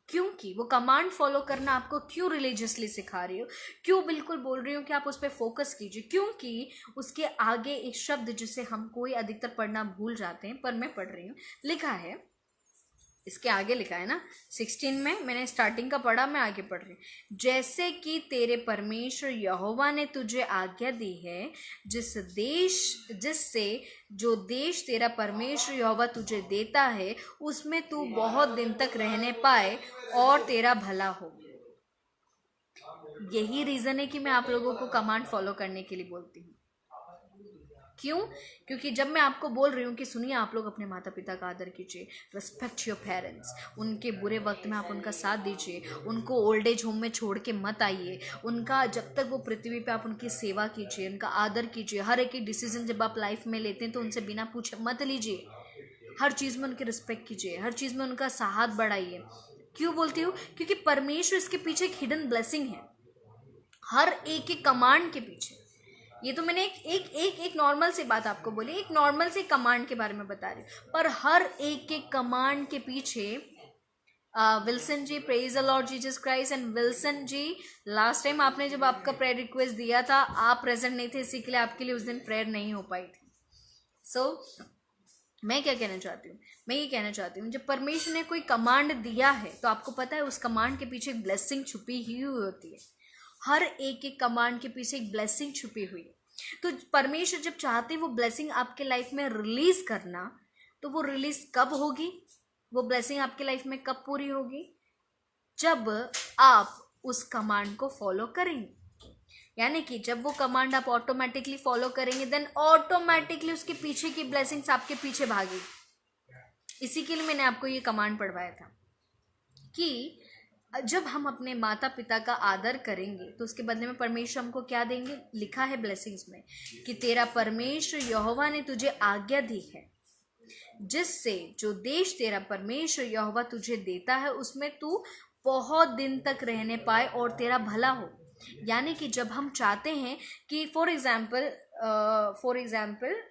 क्योंकि वो कमांड फॉलो करना आपको क्यों रिलीजियसली सिखा रही हूँ, क्यों बिल्कुल बोल रही हूँ कि आप उस पर फोकस कीजिए, क्योंकि उसके आगे एक शब्द जिसे हम कोई अधिकतर पढ़ना भूल जाते हैं, पर मैं पढ़ रही हूँ, लिखा है इसके आगे लिखा है ना 16 में, मैंने स्टार्टिंग का पढ़ा, मैं आगे पढ़ रही हूँ। जैसे कि तेरे परमेश्वर यहोवा ने तुझे आज्ञा दी है, जिससे जो देश तेरा परमेश्वर यहोवा तुझे देता है उसमें तू बहुत दिन तक रहने पाए और तेरा भला हो। यही रीजन है कि मैं आप लोगों को कमांड फॉलो करने के लिए बोलती हूँ। क्यों? क्योंकि जब मैं आपको बोल रही हूँ कि सुनिए, आप लोग अपने माता पिता का आदर कीजिए, रिस्पेक्ट योर पेरेंट्स, उनके बुरे वक्त में आप उनका साथ दीजिए, उनको ओल्ड एज होम में छोड़ के मत आइए, उनका जब तक वो पृथ्वी पे आप उनकी सेवा कीजिए, उनका आदर कीजिए। हर एक डिसीजन जब आप लाइफ में लेते हैं तो उनसे बिना पूछे मत लीजिए। हर चीज़ में उनकी रिस्पेक्ट कीजिए, हर चीज़ में उनका साथ बढ़ाइए। क्यों बोलती हूँ? क्योंकि परमेश्वर इसके पीछे एक हिडन ब्लेसिंग है, हर एक कमांड के पीछे। ये तो मैंने एक नॉर्मल सी बात आपको बोली, एक नॉर्मल सी कमांड के बारे में बता रही हूँ, पर हर एक कमांड के पीछे Wilson ji, praise the Lord Jesus Christ. And Wilson ji, last time आपने जब आपका प्रेयर रिक्वेस्ट दिया था, आप प्रेजेंट नहीं थे, इसी के लिए आपके लिए उस दिन प्रेयर नहीं हो पाई थी। मैं क्या कहना चाहती हूँ? मैं ये कहना चाहती हूँ, जब परमेश्वर ने कोई कमांड दिया है तो आपको पता है उस कमांड के पीछे एक ब्लेसिंग छुपी ही हुई होती है। हर एक कमांड के पीछे एक ब्लेसिंग छुपी हुई है। तो परमेश्वर जब चाहते हैं वो ब्लेसिंग आपके लाइफ में रिलीज करना, तो वो रिलीज कब होगी? वो ब्लेसिंग आपके लाइफ में कब पूरी होगी? जब आप उस कमांड को फॉलो करेंगे। यानी कि जब वो कमांड आप ऑटोमेटिकली फॉलो करेंगे, देन ऑटोमेटिकली उसके पीछे की ब्लेसिंग्स आपके पीछे भागेगी। इसी के लिए मैंने आपको ये कमांड पढ़वाया था कि जब हम अपने माता पिता का आदर करेंगे तो उसके बदले में परमेश्वर हमको क्या देंगे? लिखा है ब्लेसिंग्स में कि तेरा परमेश्वर यहोवा ने तुझे आज्ञा दी है, जिससे जो देश तेरा परमेश्वर यहोवा तुझे देता है उसमें तू बहुत दिन तक रहने पाए और तेरा भला हो। यानी कि जब हम चाहते हैं कि फॉर एग्जाम्पल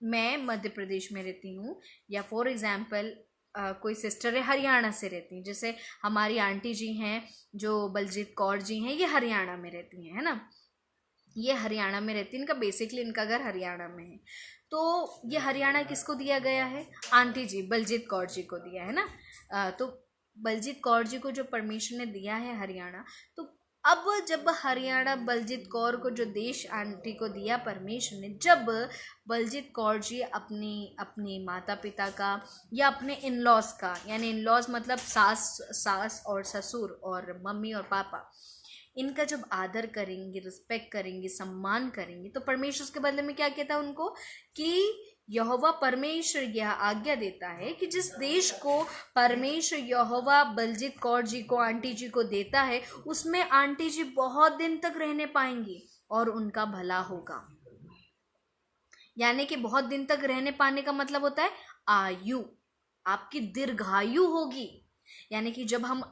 मैं मध्य प्रदेश में रहती हूँ, या फॉर एग्जाम्पल कोई सिस्टर है हरियाणा से रहती हैं, जैसे हमारी आंटी जी हैं जो बलजीत कौर जी हैं, ये हरियाणा में रहती हैं, है ना, ये हरियाणा में रहती है, इनका बेसिकली इनका घर हरियाणा में है। तो ये हरियाणा किसको दिया गया है? आंटी जी बलजीत कौर जी को दिया है ना। तो बलजीत कौर जी को जो परमिशन ने दिया है हरियाणा, तो अब जब हरियाणा बलजीत कौर को जो देश आंटी को दिया परमेश्वर ने, जब बलजीत कौर जी अपनी माता पिता का या अपने इन लॉज का, यानी इन लॉज मतलब सास और ससुर और मम्मी और पापा, इनका जब आदर करेंगे, रिस्पेक्ट करेंगे, सम्मान करेंगे, तो परमेश्वर उसके बदले में क्या कहता है उनको कि यहोवा परमेश्वर यह आज्ञा देता है कि जिस देश को परमेश्वर यहोवा बलजीत कौर जी को, आंटी जी को देता है, उसमें आंटी जी बहुत दिन तक रहने पाएंगी और उनका भला होगा। यानी कि बहुत दिन तक रहने पाने का मतलब होता है आयु, आपकी दीर्घायु होगी। यानी कि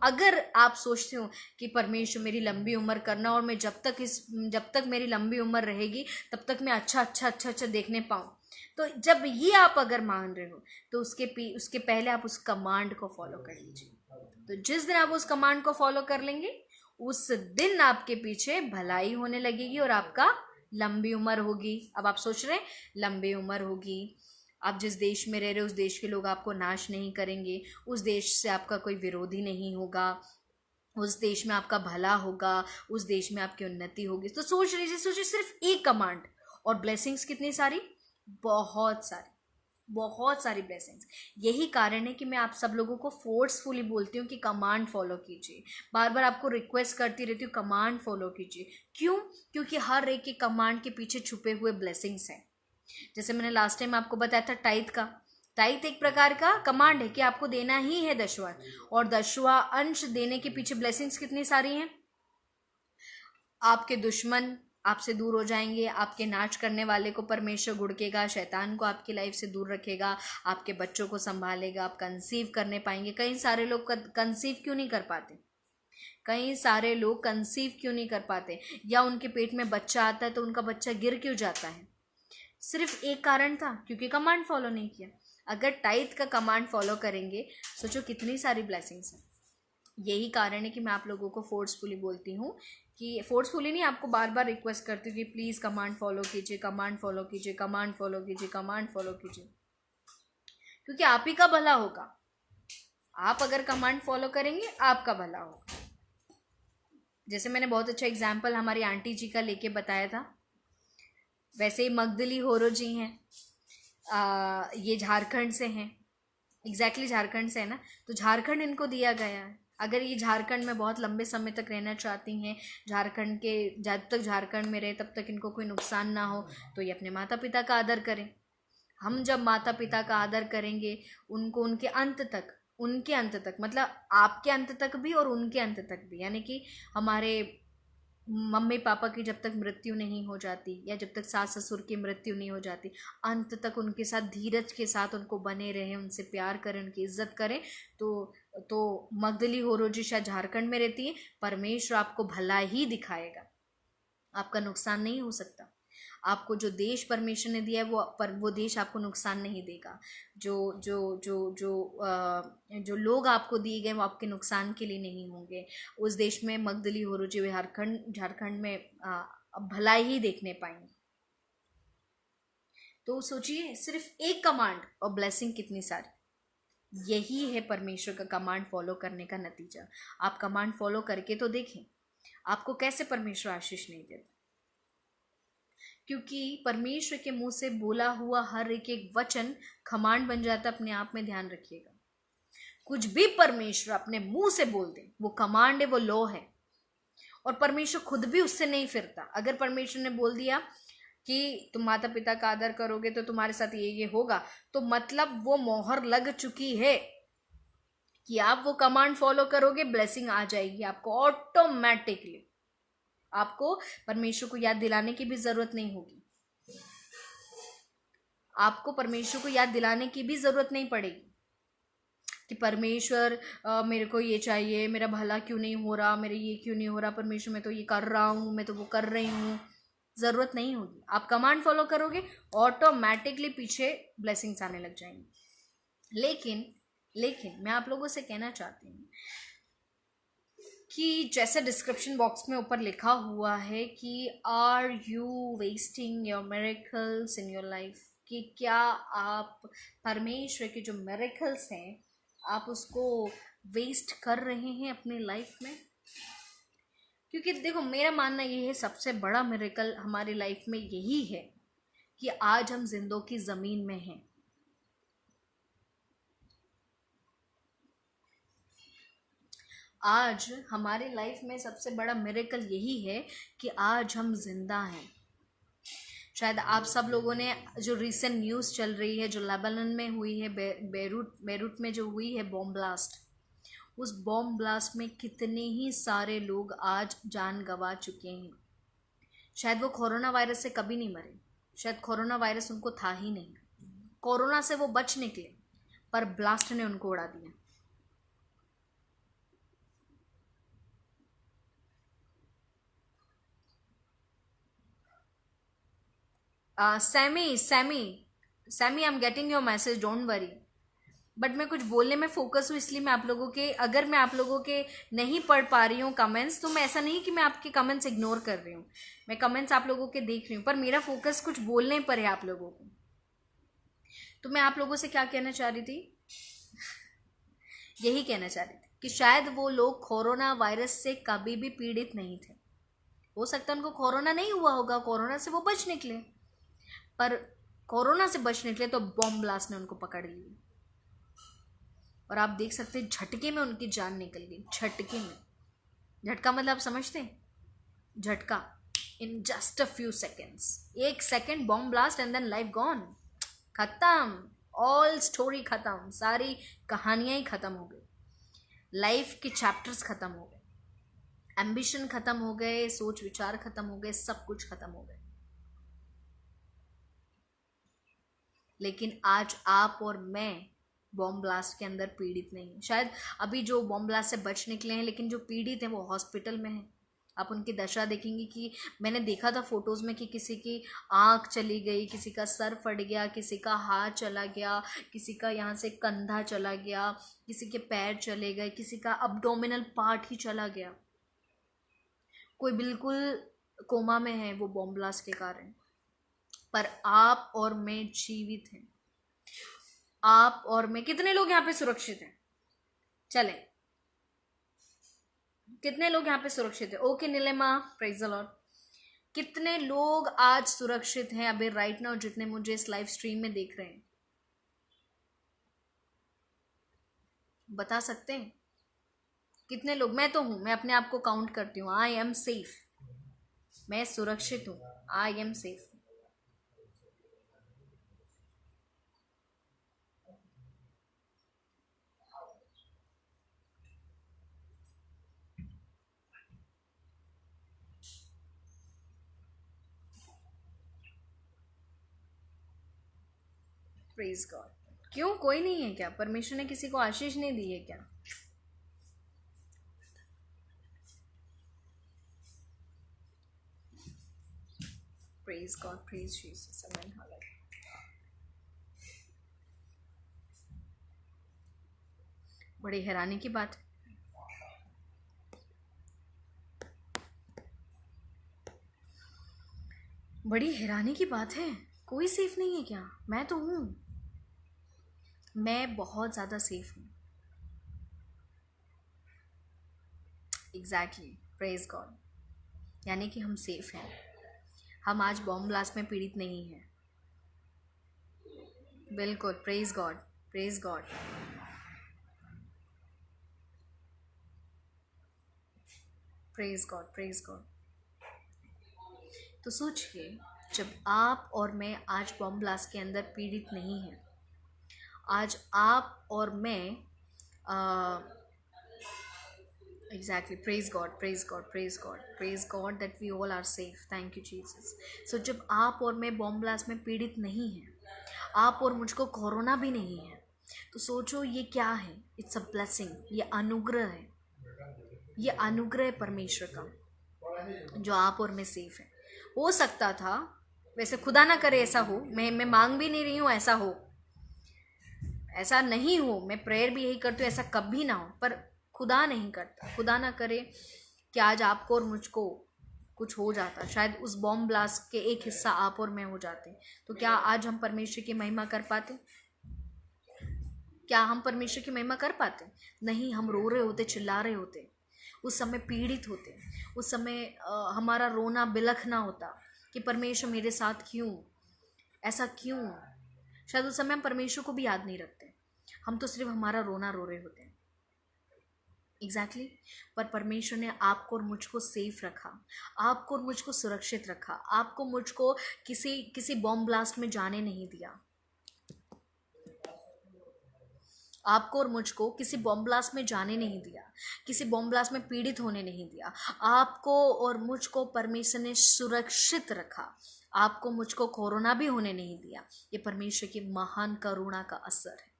अगर आप सोचते हो कि परमेश्वर मेरी लंबी उम्र करना, और मैं जब तक मेरी लंबी उम्र रहेगी तब तक मैं अच्छा देखने पाऊँ, तो जब ये आप अगर मान रहे हो तो उसके पहले आप उस कमांड को फॉलो कर लीजिए। तो जिस दिन आप उस कमांड को फॉलो कर लेंगे, उस दिन आपके पीछे भलाई होने लगेगी और आपका लंबी उम्र होगी। अब आप सोच रहे हैं लंबी उम्र होगी, आप जिस देश में रह रहे हो उस देश के लोग आपको नाश नहीं करेंगे, उस देश से आपका कोई विरोधी नहीं होगा, उस देश में आपका भला होगा, उस देश में आपकी उन्नति होगी। तो सोचिए सिर्फ एक कमांड और ब्लेसिंग्स कितनी सारी, बहुत सारी ब्लेसिंग्स। यही कारण है कि मैं आप सब लोगों को फोर्सफुली बोलती हूँ कि कमांड फॉलो कीजिए, बार बार आपको रिक्वेस्ट करती रहती हूँ कमांड फॉलो कीजिए। क्यों? क्योंकि हर एक कमांड के पीछे छुपे हुए ब्लेसिंग्स हैं। जैसे मैंने लास्ट टाइम आपको बताया था टाइथ एक प्रकार का कमांड है कि आपको देना ही है दशवां, और दशवां अंश देने के पीछे ब्लेसिंग्स कितनी सारी हैं। आपके दुश्मन आपसे दूर हो जाएंगे, आपके नाच करने वाले को परमेश्वर गुड़केगा, शैतान को आपकी लाइफ से दूर रखेगा, आपके बच्चों को संभालेगा, आप कंसीव करने पाएंगे। कई सारे लोग कंसीव क्यों नहीं कर पाते? या उनके पेट में बच्चा आता है तो उनका बच्चा गिर क्यों जाता है? सिर्फ एक कारण था, क्योंकि कमांड फॉलो नहीं किया। अगर टाइथ का कमांड फॉलो करेंगे, सोचो कितनी सारी ब्लेसिंग्स हैं। यही कारण है कि मैं आप लोगों को फोर्सफुली बोलती हूँ, कि फोर्सफुली नहीं, आपको बार बार रिक्वेस्ट करती हूँ कि प्लीज़ कमांड फॉलो कीजिए, क्योंकि आप ही का भला होगा। आप अगर कमांड फॉलो करेंगे आपका भला होगा। जैसे मैंने बहुत अच्छा एग्जाम्पल हमारी आंटी जी का लेके बताया था, वैसे ही मगदली होरो जी हैं, ये झारखंड से हैं, एग्जैक्टली झारखंड से है ना, तो झारखंड इनको दिया गया है। अगर ये झारखंड में बहुत लंबे समय तक रहना चाहती हैं, झारखंड के जब तक झारखंड में रहे तब तक इनको कोई नुकसान ना हो, तो ये अपने माता पिता का आदर करें। हम जब माता पिता का आदर करेंगे, उनको उनके अंत तक मतलब आपके अंत तक भी और उनके अंत तक भी, यानी कि हमारे मम्मी पापा की जब तक मृत्यु नहीं हो जाती या जब तक सास ससुर की मृत्यु नहीं हो जाती, अंत तक उनके साथ धीरज के साथ उनको बने रहें, उनसे प्यार करें, उनकी इज्जत करें। तो मगदली होरो जी शायद झारखंड में रहती है, परमेश्वर आपको भला ही दिखाएगा, आपका नुकसान नहीं हो सकता। आपको जो देश परमेश्वर ने दिया है वो देश आपको नुकसान नहीं देगा। जो जो जो जो जो लोग आपको दिए गए वो आपके नुकसान के लिए नहीं होंगे। उस देश में मगदली होरो जी झारखंड में भला ही देखने पाएंगे। तो सोचिए, सिर्फ एक कमांड और ब्लेसिंग कितनी सारी। यही है परमेश्वर का कमांड फॉलो करने का नतीजा। आप कमांड फॉलो करके तो देखें, आपको कैसे परमेश्वर आशीष नहीं देता, क्योंकि परमेश्वर के मुंह से बोला हुआ हर एक एक वचन कमांड बन जाता। अपने आप में ध्यान रखिएगा, कुछ भी परमेश्वर अपने मुंह से बोल दे वो कमांड है, वो लॉ है, और परमेश्वर खुद भी उससे नहीं फिरता। अगर परमेश्वर ने बोल दिया कि तुम माता पिता का आदर करोगे तो तुम्हारे साथ ये होगा, तो मतलब वो मोहर लग चुकी है कि आप वो कमांड फॉलो करोगे, ब्लेसिंग आ जाएगी आपको ऑटोमेटिकली। आपको परमेश्वर को याद दिलाने की भी जरूरत नहीं होगी, आपको परमेश्वर को याद दिलाने की भी जरूरत नहीं पड़ेगी कि परमेश्वर मेरे को ये चाहिए, मेरा भला क्यों नहीं हो रहा, मेरे ये क्यों नहीं हो रहा, परमेश्वर मैं तो ये कर रहा हूँ, मैं तो वो कर रही हूँ। जरूरत नहीं होगी, आप कमांड फॉलो करोगे ऑटोमेटिकली पीछे ब्लेसिंग्स आने लग जाएंगी। लेकिन मैं आप लोगों से कहना चाहती हूँ कि जैसे डिस्क्रिप्शन बॉक्स में ऊपर लिखा हुआ है कि are you wasting your miracles in your life, कि क्या आप परमेश्वर के जो मिरेकल्स हैं आप उसको वेस्ट कर रहे हैं अपनी लाइफ में। क्योंकि देखो, मेरा मानना ये है सबसे बड़ा मिरेकल हमारी लाइफ में यही है कि आज हम जिंदों की जमीन में हैं। आज हमारी लाइफ में सबसे बड़ा मिरेकल यही है कि आज हम जिंदा हैं। शायद आप सब लोगों ने जो रिसेंट न्यूज़ चल रही है, जो लेबनान में हुई है, बेरूट में जो हुई है बॉम्ब ब्लास्ट, उस बॉम्ब ब्लास्ट में कितने ही सारे लोग आज जान गंवा चुके हैं। शायद वो कोरोना वायरस से कभी नहीं मरे, शायद कोरोना वायरस उनको था ही नहीं, कोरोना से वो बच निकले, पर ब्लास्ट ने उनको उड़ा दिया। Sammy I am getting your message, don't worry. But मैं कुछ बोलने में फोकस हूँ, इसलिए मैं आप लोगों के, अगर मैं आप लोगों के नहीं पढ़ पा रही हूँ कमेंट्स, तो मैं ऐसा नहीं कि मैं आपके कमेंट्स इग्नोर कर रही हूँ, मैं कमेंट्स आप लोगों के देख रही हूँ, पर मेरा फोकस कुछ बोलने पर है आप लोगों को। तो मैं आप लोगों से क्या कहना चाह रही थी, यही कहना चाह रही थी कि शायद वो लोग कोरोना वायरस से कभी भी पीड़ित नहीं थे। हो सकता है उनको कोरोना नहीं हुआ होगा, कोरोना से वो बच निकले, पर कोरोना से बच निकले तो बॉम्ब ब्लास्ट ने उनको पकड़ लिया, और आप देख सकते हैं झटके में उनकी जान निकल गई। झटके में, झटका मतलब आप समझते हैं, झटका, in just a few seconds, एक second bomb blast and then life gone, खत्म, ऑल स्टोरी खत्म, सारी कहानियां ही खत्म हो गई, लाइफ के चैप्टर्स खत्म हो गए, एम्बिशन खत्म हो गए, सोच विचार खत्म हो गए, सब कुछ खत्म हो गए। लेकिन आज आप और मैं बॉम्ब ब्लास्ट के अंदर पीड़ित नहीं है। शायद अभी जो बॉम्ब ब्लास्ट से बच निकले हैं, लेकिन जो पीड़ित हैं वो हॉस्पिटल में हैं। आप उनकी दशा देखेंगे कि मैंने देखा था फोटोज़ में कि किसी की आँख चली गई, किसी का सर फट गया, किसी का हाथ चला गया, किसी का यहाँ से कंधा चला गया, किसी के पैर चले गए, किसी का अब्डोमिनल पार्ट ही चला गया, कोई बिल्कुल कोमा में है वो बॉम्ब ब्लास्ट के कारण। पर आप और मैं जीवित हैं, आप और मैं, कितने लोग यहाँ पे सुरक्षित हैं? चलें, कितने लोग यहाँ पे सुरक्षित है? Okay Neelima, praise the Lord. कितने लोग आज सुरक्षित हैं अभी राइट नाउ, जितने मुझे इस लाइव स्ट्रीम में देख रहे हैं? बता सकते हैं कितने लोग? मैं तो हूं, मैं अपने आप को काउंट करती हूँ। आई एम सेफ, मैं सुरक्षित हूँ, I am safe. Praise God. क्यों, कोई नहीं है क्या? परमेश्वर ने किसी को आशीष नहीं दी है क्या? Praise God, praise Jesus, amen, hallelujah. बड़ी हैरानी की बात है। बड़ी हैरानी की बात है, कोई सेफ नहीं है क्या? मैं तो हूं, मैं बहुत ज़्यादा सेफ हूँ। Exactly, praise God. यानी कि हम सेफ हैं, हम आज बॉम्ब ब्लास्ट में पीड़ित नहीं हैं। बिल्कुल, praise God, praise God. Praise God, praise God. तो सोचिए, जब आप और मैं आज बॉम्ब ब्लास्ट के अंदर पीड़ित नहीं हैं, आज आप और मैं exactly, praise God, praise God, praise God, praise God that we all are safe. Thank you Jesus. So जब आप और मैं बॉम्ब ब्लास्ट में पीड़ित नहीं हैं, आप और मुझको कोरोना भी नहीं है, तो सोचो ये क्या है? इट्स अ ब्लेसिंग, ये अनुग्रह है, ये अनुग्रह है परमेश्वर का, जो आप और मैं सेफ है। हो सकता था, वैसे खुदा ना करे ऐसा हो, मैं मांग भी नहीं रही हूँ ऐसा हो, ऐसा नहीं हो, मैं प्रेयर भी यही करती हूँ ऐसा कभी ना हो, पर खुदा नहीं करता। खुदा ना करे कि आज आपको और मुझको कुछ हो जाता, शायद उस बॉम्ब ब्लास्ट के एक हिस्सा आप और मैं हो जाते, तो क्या आज हम परमेश्वर की महिमा कर पाते? क्या हम परमेश्वर की महिमा कर पाते? नहीं, हम रो रहे होते, चिल्ला रहे होते, उस समय पीड़ित होते, उस समय हमारा रोना बिलखना होता कि परमेश्वर मेरे साथ क्यों, ऐसा क्यों। शायद उस समय हम परमेश्वर को भी याद नहीं रखते, हम तो सिर्फ हमारा रोना रो रहे होते हैं। एग्जैक्टली पर परमेश्वर ने आपको और मुझको सेफ रखा, आपको और मुझको सुरक्षित रखा, आपको मुझको किसी बॉम्ब ब्लास्ट में जाने नहीं दिया, आपको और मुझको किसी बॉम्ब ब्लास्ट में जाने नहीं दिया, किसी बॉम्ब ब्लास्ट में पीड़ित होने नहीं दिया। आपको और मुझको परमेश्वर ने सुरक्षित रखा, आपको मुझको कोरोना भी होने नहीं दिया। ये परमेश्वर की महान करुणा का असर है,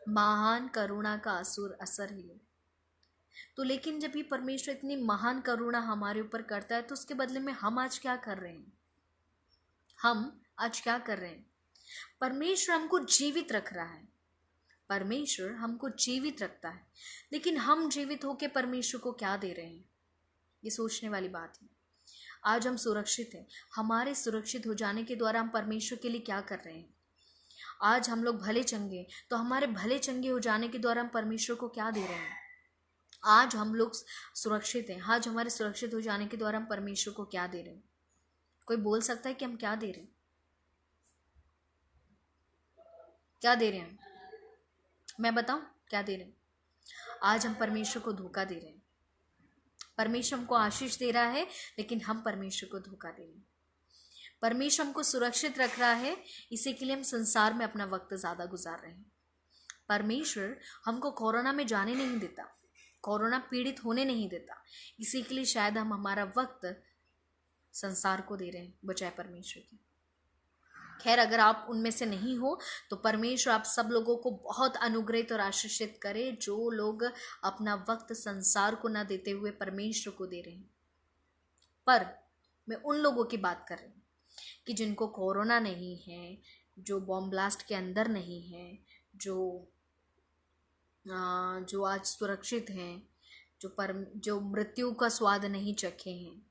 महान करुणा का असर है ये। तो लेकिन जब ये परमेश्वर इतनी महान करुणा हमारे ऊपर करता है, तो उसके बदले में हम आज क्या कर रहे हैं? हम आज क्या कर रहे हैं? परमेश्वर हमको जीवित रख रहा है, परमेश्वर हमको जीवित रखता है, लेकिन हम जीवित होकर परमेश्वर को क्या दे रहे हैं? ये सोचने वाली बात है। आज हम सुरक्षित हैं, हमारे सुरक्षित हो जाने के द्वारा हम परमेश्वर के लिए क्या कर रहे हैं? आज हम लोग भले चंगे, तो हमारे भले चंगे हो जाने के द्वारा हम परमेश्वर को क्या दे रहे हैं? आज हम लोग सुरक्षित हैं, आज हमारे सुरक्षित हो जाने के द्वारा हम परमेश्वर को क्या दे रहे हैं? कोई बोल सकता है कि हम क्या दे रहे हैं? क्या दे रहे हैं? मैं बताऊं क्या दे रहे हैं? आज हम परमेश्वर को धोखा दे रहे हैं। परमेश्वर हमको आशीष दे रहा है, लेकिन हम परमेश्वर को धोखा दे रहे हैं। परमेश्वर हमको सुरक्षित रख रहा है, इसी के लिए हम संसार में अपना वक्त ज़्यादा गुजार रहे हैं। परमेश्वर हमको कोरोना में जाने नहीं देता, कोरोना पीड़ित होने नहीं देता, इसी के लिए शायद हम हमारा वक्त संसार को दे रहे हैं बजाय परमेश्वर के। खैर, अगर आप उनमें से नहीं हो तो परमेश्वर आप सब लोगों को बहुत अनुग्रहित और आशीषित करे, जो लोग अपना वक्त संसार को ना देते हुए परमेश्वर को दे रहे हैं। पर मैं उन लोगों की बात कर रही हूँ कि जिनको कोरोना नहीं है, जो बॉम्ब ब्लास्ट के अंदर नहीं है, जो आज सुरक्षित हैं, जो मृत्यु का स्वाद नहीं चखे हैं,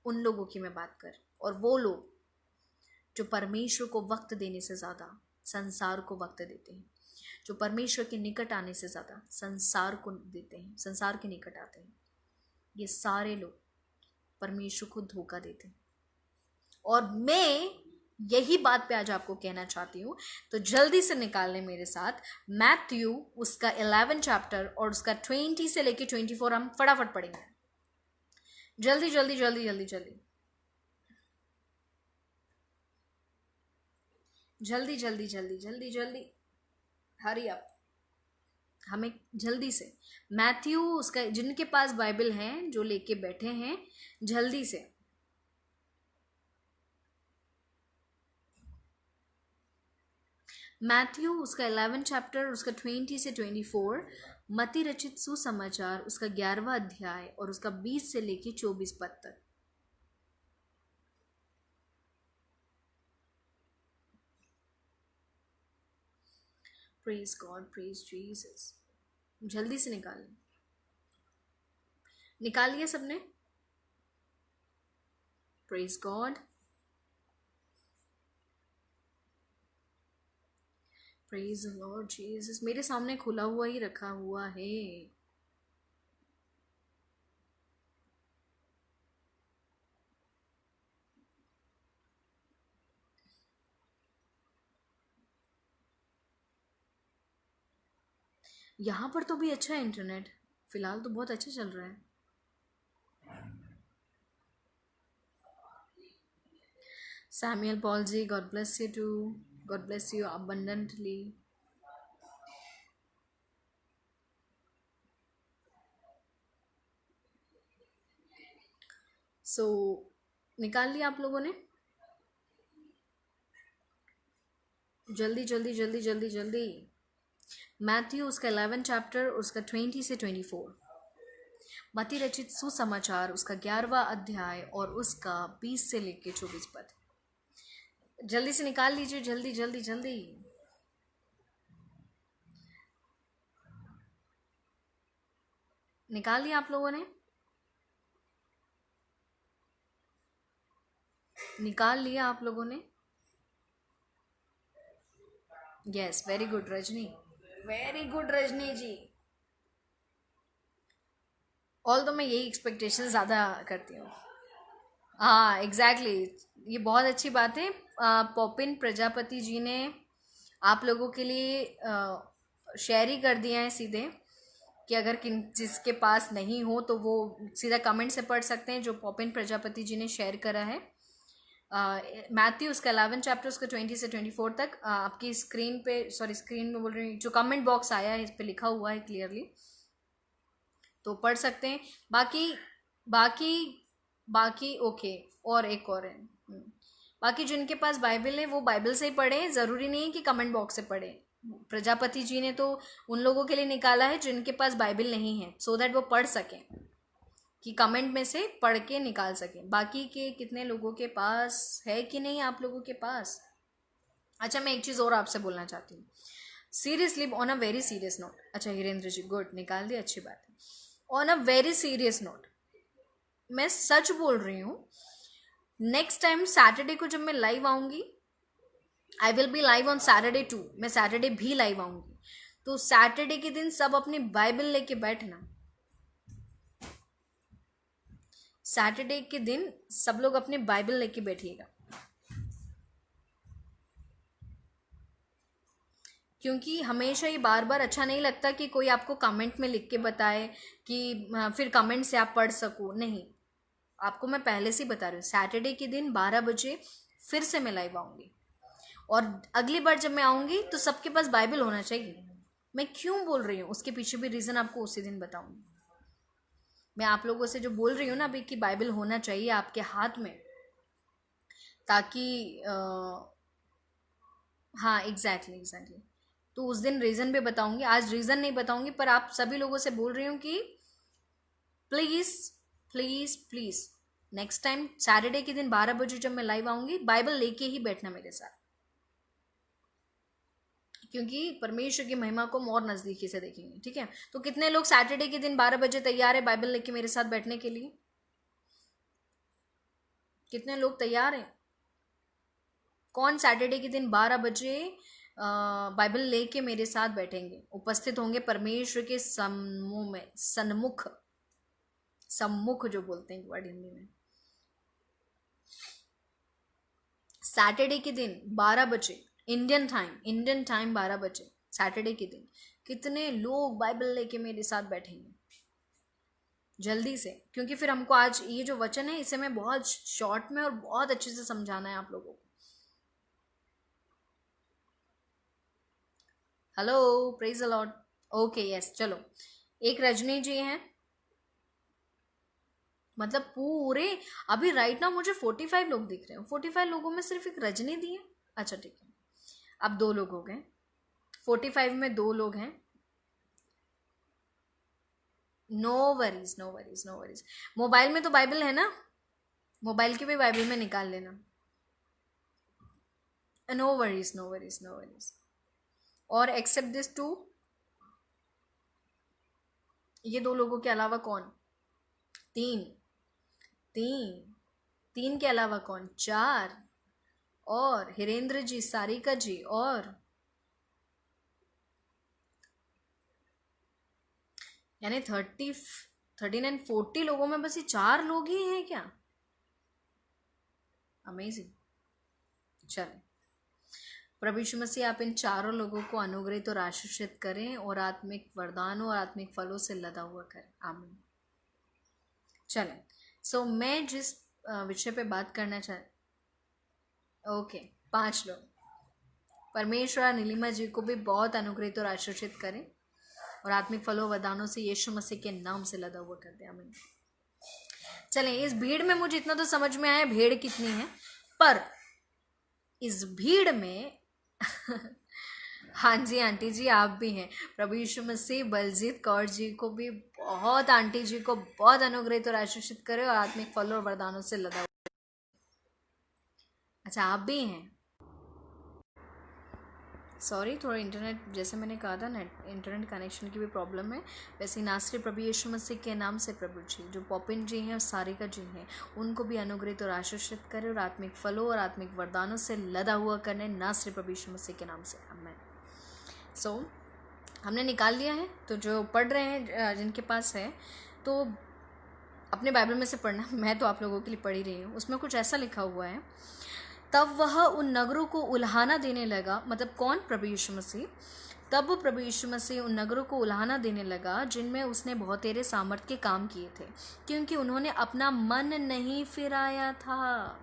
उन लोगों की मैं बात कर। और वो लोग जो परमेश्वर को वक्त देने से ज़्यादा संसार को वक्त देते हैं, जो परमेश्वर के निकट आने से ज़्यादा संसार को देते हैं, संसार के निकट आते हैं, ये सारे लोग परमेश्वर को धोखा देते हैं। और मैं यही बात पे आज आपको कहना चाहती हूँ। तो जल्दी से निकाल लें मेरे साथ मैथ्यू उसका 11 चैप्टर और उसका 20 से लेके 24 हम फटाफट पढ़ेंगे। जल्दी जल्दी जल्दी जल्दी जल्दी जल्दी जल्दी जल्दी जल्दी जल्दी, हरी अप, हमें जल्दी से मैथ्यू उसका, जिनके पास बाइबल है जो लेके बैठे हैं, जल्दी से मैथ्यू उसका 11 चैप्टर उसका 20 से 24, मती रचित सुसमाचार उसका 11वां अध्याय और उसका 20 से लेके 24 पद तक। Praise God, praise Jesus. जल्दी से निकाल लिया सबने? Praise God, praise Lord Jesus. मेरे सामने खुला हुआ ही रखा हुआ है। यहाँ पर तो भी अच्छा है इंटरनेट, फिलहाल तो बहुत अच्छा चल रहा है। Samuel Paul G, God bless you too. God bless you abundantly. So, निकाल लिया आप लोगों ने? जल्दी जल्दी जल्दी जल्दी जल्दी। मैथ्यू उसका 11 चैप्टर उसका 20 से 24, मती रचित सुसमाचार उसका 11वां अध्याय और उसका 20 से लेके 24 पद। जल्दी से निकाल लीजिए, जल्दी जल्दी जल्दी। निकाल लिया आप लोगों ने? निकाल लिया आप लोगों ने? Yes, very good Rajni, very good Rajni ji. All तो मैं यही एक्सपेक्टेशन ज़्यादा करती हूँ। हाँ एग्जैक्टली, ये बहुत अच्छी बात है। पॉपिन प्रजापति जी ने आप लोगों के लिए शेयर ही कर दिया है सीधे कि अगर जिसके पास नहीं हो तो वो सीधा कमेंट से पढ़ सकते हैं, जो पॉपिन प्रजापति जी ने शेयर करा है। मैथ्यू उसका 11 चैप्टर उसका 20 से 24 तक आपकी स्क्रीन पे, सॉरी स्क्रीन में बोल रही हूँ, जो कमेंट बॉक्स आया है इस पे लिखा हुआ है क्लियरली, तो पढ़ सकते हैं। बाकी बाकी बाकी ओके, और एक और है। बाकी जिनके पास बाइबल है वो बाइबल से ही पढ़े, ज़रूरी नहीं है कि कमेंट बॉक्स से पढ़े। प्रजापति जी ने तो उन लोगों के लिए निकाला है जिनके पास बाइबल नहीं है, सो दैट वो पढ़ सकें, कि कमेंट में से पढ़ के निकाल सकें। बाकी के कितने लोगों के पास है कि नहीं आप लोगों के पास? अच्छा, मैं एक चीज़ और आपसे बोलना चाहती हूँ seriously, on a very serious note. अच्छा हिरेंद्र जी, गुड, निकाल दिया, अच्छी बात है। On a very serious note, मैं सच बोल रही हूँ, नेक्स्ट टाइम सैटरडे को जब मैं लाइव आऊँगी, I will be live on Saturday too, मैं सैटरडे भी लाइव आऊँगी, तो सैटरडे के दिन सब अपनी बाइबल लेके बैठना। सैटरडे के दिन सब लोग अपनी बाइबल लेके बैठिएगा, क्योंकि हमेशा ये बार बार अच्छा नहीं लगता कि कोई आपको कमेंट में लिख के बताए कि फिर कमेंट से आप पढ़ सको। नहीं, आपको मैं पहले से ही बता रही हूँ, सैटरडे के दिन 12 बजे फिर से मैं लाइव आऊँगी, और अगली बार जब मैं आऊँगी तो सबके पास बाइबल होना चाहिए। मैं क्यों बोल रही हूँ उसके पीछे भी रीज़न आपको उसी दिन बताऊँगी। मैं आप लोगों से जो बोल रही हूँ ना अभी कि बाइबल होना चाहिए आपके हाथ में, ताकि हाँ एग्जैक्टली, तो उस दिन रीज़न भी बताऊंगी, आज रीज़न नहीं बताऊंगी, पर आप सभी लोगों से बोल रही हूँ कि please please please next time Saturday के दिन 12 बजे जब मैं लाइव आऊँगी, बाइबल लेके ही बैठना मेरे साथ, क्योंकि परमेश्वर की महिमा को हम और नज़दीकी से देखेंगे। ठीक है, तो कितने लोग सैटरडे के दिन 12 बजे तैयार है बाइबल लेके मेरे साथ बैठने के लिए? कितने लोग तैयार हैं? कौन सैटरडे के दिन 12 बजे बाइबल लेके मेरे साथ बैठेंगे, उपस्थित होंगे परमेश्वर के सम्मुख में, सन्मुख, सम्मुख जो बोलते हैं वर्ड हिंदी में, सैटरडे के दिन 12 बजे इंडियन टाइम 12 बजे सैटरडे के दिन कितने लोग बाइबल लेके मेरे साथ बैठेंगे? जल्दी से, क्योंकि फिर हमको आज ये जो वचन है इसे मैं बहुत शॉर्ट में और बहुत अच्छे से समझाना है आप लोगों को। Hello, praise the Lord. Okay yes, चलो। एक रजनी जी हैं, मतलब पूरे अभी राइट नाउ मुझे 45 लोग दिख रहे हैं, 45 लोगों में सिर्फ एक रजनी दी है। अच्छा ठीक है, अब 2 लोग हो गए, 45 में 2 लोग हैं। No worries no worries no worries. Mobile में तो बाइबल है ना, मोबाइल की भी बाइबल में निकाल लेना। No worries no worries no worries. और एक्सेप्ट दिस 2, ये 2 लोगों के अलावा कौन? 3 3 3 के अलावा कौन? 4, और हिरेंद्र जी, सारिका जी, और यानी 39 40 लोगों में बस ये 4 लोग ही हैं क्या? अमेजिंग। चलें, प्रभु यीशु मसीह आप इन 4 लोगों को अनुग्रहित और आशीषित करें और आत्मिक वरदानों और आत्मिक फलों से लदा हुआ करें। आमीन। चलें, सो मैं जिस विषय पे बात करना ओके, 5 लोग। परमेश्वर नीलिमा जी को भी बहुत अनुग्रहित और आशीषित करें और आत्मिक फलों वरदानों से यीशु मसीह के नाम से लदा हुआ कर दे। आमीन। चलें, इस भीड़ में मुझे इतना तो समझ में आया भीड़ कितनी है, पर इस भीड़ में हाँ जी आंटी जी, आप भी हैं। प्रभु यीशु मसीह बलजीत कौर जी को भी बहुत, आंटी जी को बहुत अनुग्रहित और आशीषित करे और आत्मिक फलों और वरदानों से लदा हुआ। अच्छा, आप भी हैं। सॉरी, थोड़ा इंटरनेट, जैसे मैंने कहा था नेट इंटरनेट कनेक्शन की भी प्रॉब्लम है। वैसे नासरी प्रभु यीशु मसीह के नाम से प्रभु जी, जो पॉपिन जी हैं और सारिका जी हैं, उनको भी अनुग्रहित और आशीषित करे और आत्मिक फलों और आत्मिक वरदानों से लदा हुआ करने, नासरी प्रभु यीशु मसीह के नाम से। आमीन। सो हमने निकाल लिया है, तो जो पढ़ रहे हैं जिनके पास है तो अपने बाइबल में से पढ़ना, मैं तो आप लोगों के लिए पढ़ ही रही हूँ। उसमें कुछ ऐसा लिखा हुआ है, तब वह उन नगरों को उल्हाना देने लगा, मतलब कौन? प्रभु यीशु मसीह। तब प्रभु यीशु मसीह उन नगरों को उल्हाना देने लगा जिनमें उसने बहुतेरे सामर्थ के काम किए थे, क्योंकि उन्होंने अपना मन नहीं फिराया था।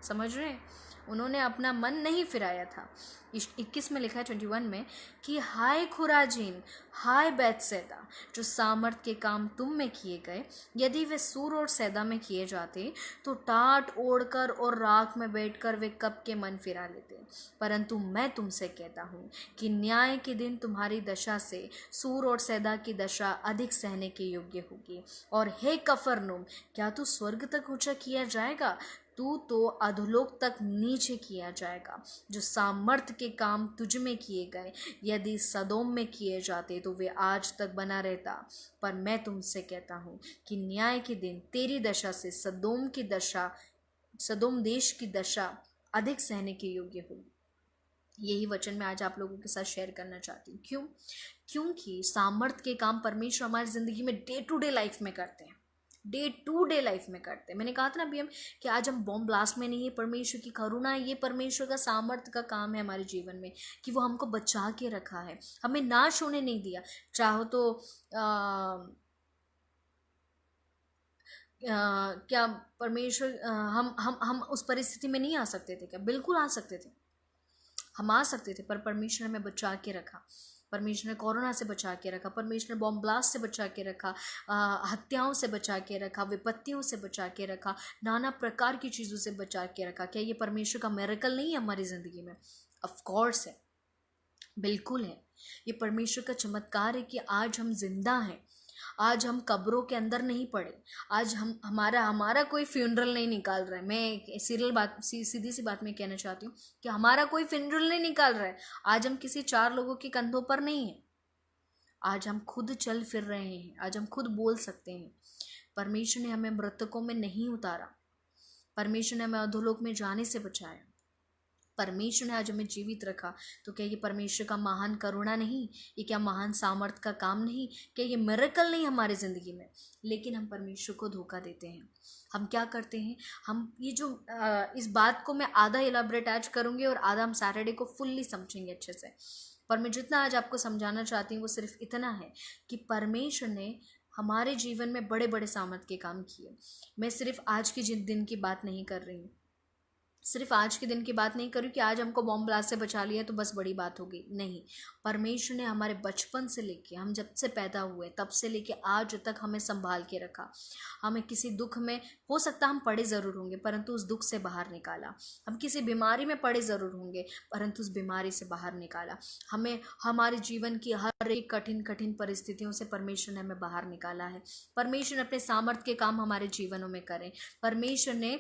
समझ रहे हैं? उन्होंने अपना मन नहीं फिराया था। 21 में लिखा है, 21 में, कि हाय खुराजीन, हाय बैतसैदा, जो सामर्थ के काम तुम में किए गए, यदि वे सूर और सैदा में किए जाते तो टाट ओढ़कर और राख में बैठकर वे कब के मन फिरा लेते। परंतु मैं तुमसे कहता हूँ कि न्याय के दिन तुम्हारी दशा से सूर और सैदा की दशा अधिक सहने के योग्य होगी। और हे कफरनूम, क्या तू स्वर्ग तक ऊंचा किया जाएगा? तू तो अधोलोक तक नीचे किया जाएगा। जो सामर्थ्य के काम तुझ में किए गए, यदि सदोम में किए जाते तो वे आज तक बना रहता। पर मैं तुमसे कहता हूँ कि न्याय के दिन तेरी दशा से सदोम देश की दशा अधिक सहने के योग्य होगी। यही वचन मैं आज आप लोगों के साथ शेयर करना चाहती हूँ। क्यों? क्योंकि सामर्थ्य के काम परमेश्वर हमारी जिंदगी में डे टू डे लाइफ में करते हैं, डे टू डे लाइफ में करते हैं। मैंने कहा था ना अभी कि आज हम बॉम्ब ब्लास्ट में नहीं है, परमेश्वर की करुणा है, ये परमेश्वर का सामर्थ्य का काम है हमारे जीवन में, कि वो हमको बचा के रखा है, हमें नाश होने नहीं दिया। चाहो तो क्या परमेश्वर हम उस परिस्थिति में नहीं आ सकते थे क्या? बिल्कुल आ सकते थे, हम आ सकते थे, पर परमेश्वर ने हमें बचा के रखा। परमेश्वर ने कोरोना से बचा के रखा, परमेश्वर ने बॉम्ब ब्लास्ट से बचा के रखा, हत्याओं से बचा के रखा, विपत्तियों से बचा के रखा, नाना प्रकार की चीज़ों से बचा के रखा। क्या ये परमेश्वर का मिरेकल नहीं है हमारी ज़िंदगी में? ऑफ कोर्स है, बिल्कुल है। ये परमेश्वर का चमत्कार है कि आज हम जिंदा हैं, आज हम कब्रों के अंदर नहीं पड़े, आज हम हमारा कोई फ्यूनरल नहीं निकाल रहा है। मैं सीधी सी बात में कहना चाहती हूँ कि हमारा कोई फ्यूनरल नहीं निकाल रहा है। आज हम किसी 4 लोगों के कंधों पर नहीं है, आज हम खुद चल फिर रहे हैं, आज हम खुद बोल सकते हैं। परमेश्वर ने हमें मृतकों में नहीं उतारा, परमेश्वर ने हमें अधोलोक में जाने से बचाया। परमेश्वर ने आज हमें जीवित रखा, तो क्या ये परमेश्वर का महान करुणा नहीं? ये क्या महान सामर्थ का काम नहीं? क्या ये मिरेकल नहीं हमारी ज़िंदगी में? लेकिन हम परमेश्वर को धोखा देते हैं। हम क्या करते हैं, हम ये जो इस बात को मैं आधा इलाबरेट आज करूँगी और आधा हम सैटरडे को फुल्ली समझेंगे अच्छे से, पर मैं जितना आज आपको समझाना चाहती हूँ वो सिर्फ इतना है कि परमेश्वर ने हमारे जीवन में बड़े बड़े सामर्थ के काम किए। मैं सिर्फ आज के दिन की बात नहीं कर रही हूँ, सिर्फ आज के दिन की बात नहीं करूँ कि आज हमको बॉम्ब ब्लास्ट से बचा लिया तो बस बड़ी बात हो गई, नहीं। परमेश्वर ने हमारे बचपन से लेके, हम जब से पैदा हुए तब से लेके आज तक हमें संभाल के रखा। हमें किसी दुख में, हो सकता हम पड़े ज़रूर होंगे परंतु उस दुख से बाहर निकाला। हम किसी बीमारी में पड़े ज़रूर होंगे परंतु उस बीमारी से बाहर निकाला। हमें हमारे जीवन की हर एक कठिन कठिन परिस्थितियों से परमेश्वर ने हमें बाहर निकाला है। परमेश्वर ने अपने सामर्थ्य के काम हमारे जीवनों में करें। परमेश्वर ने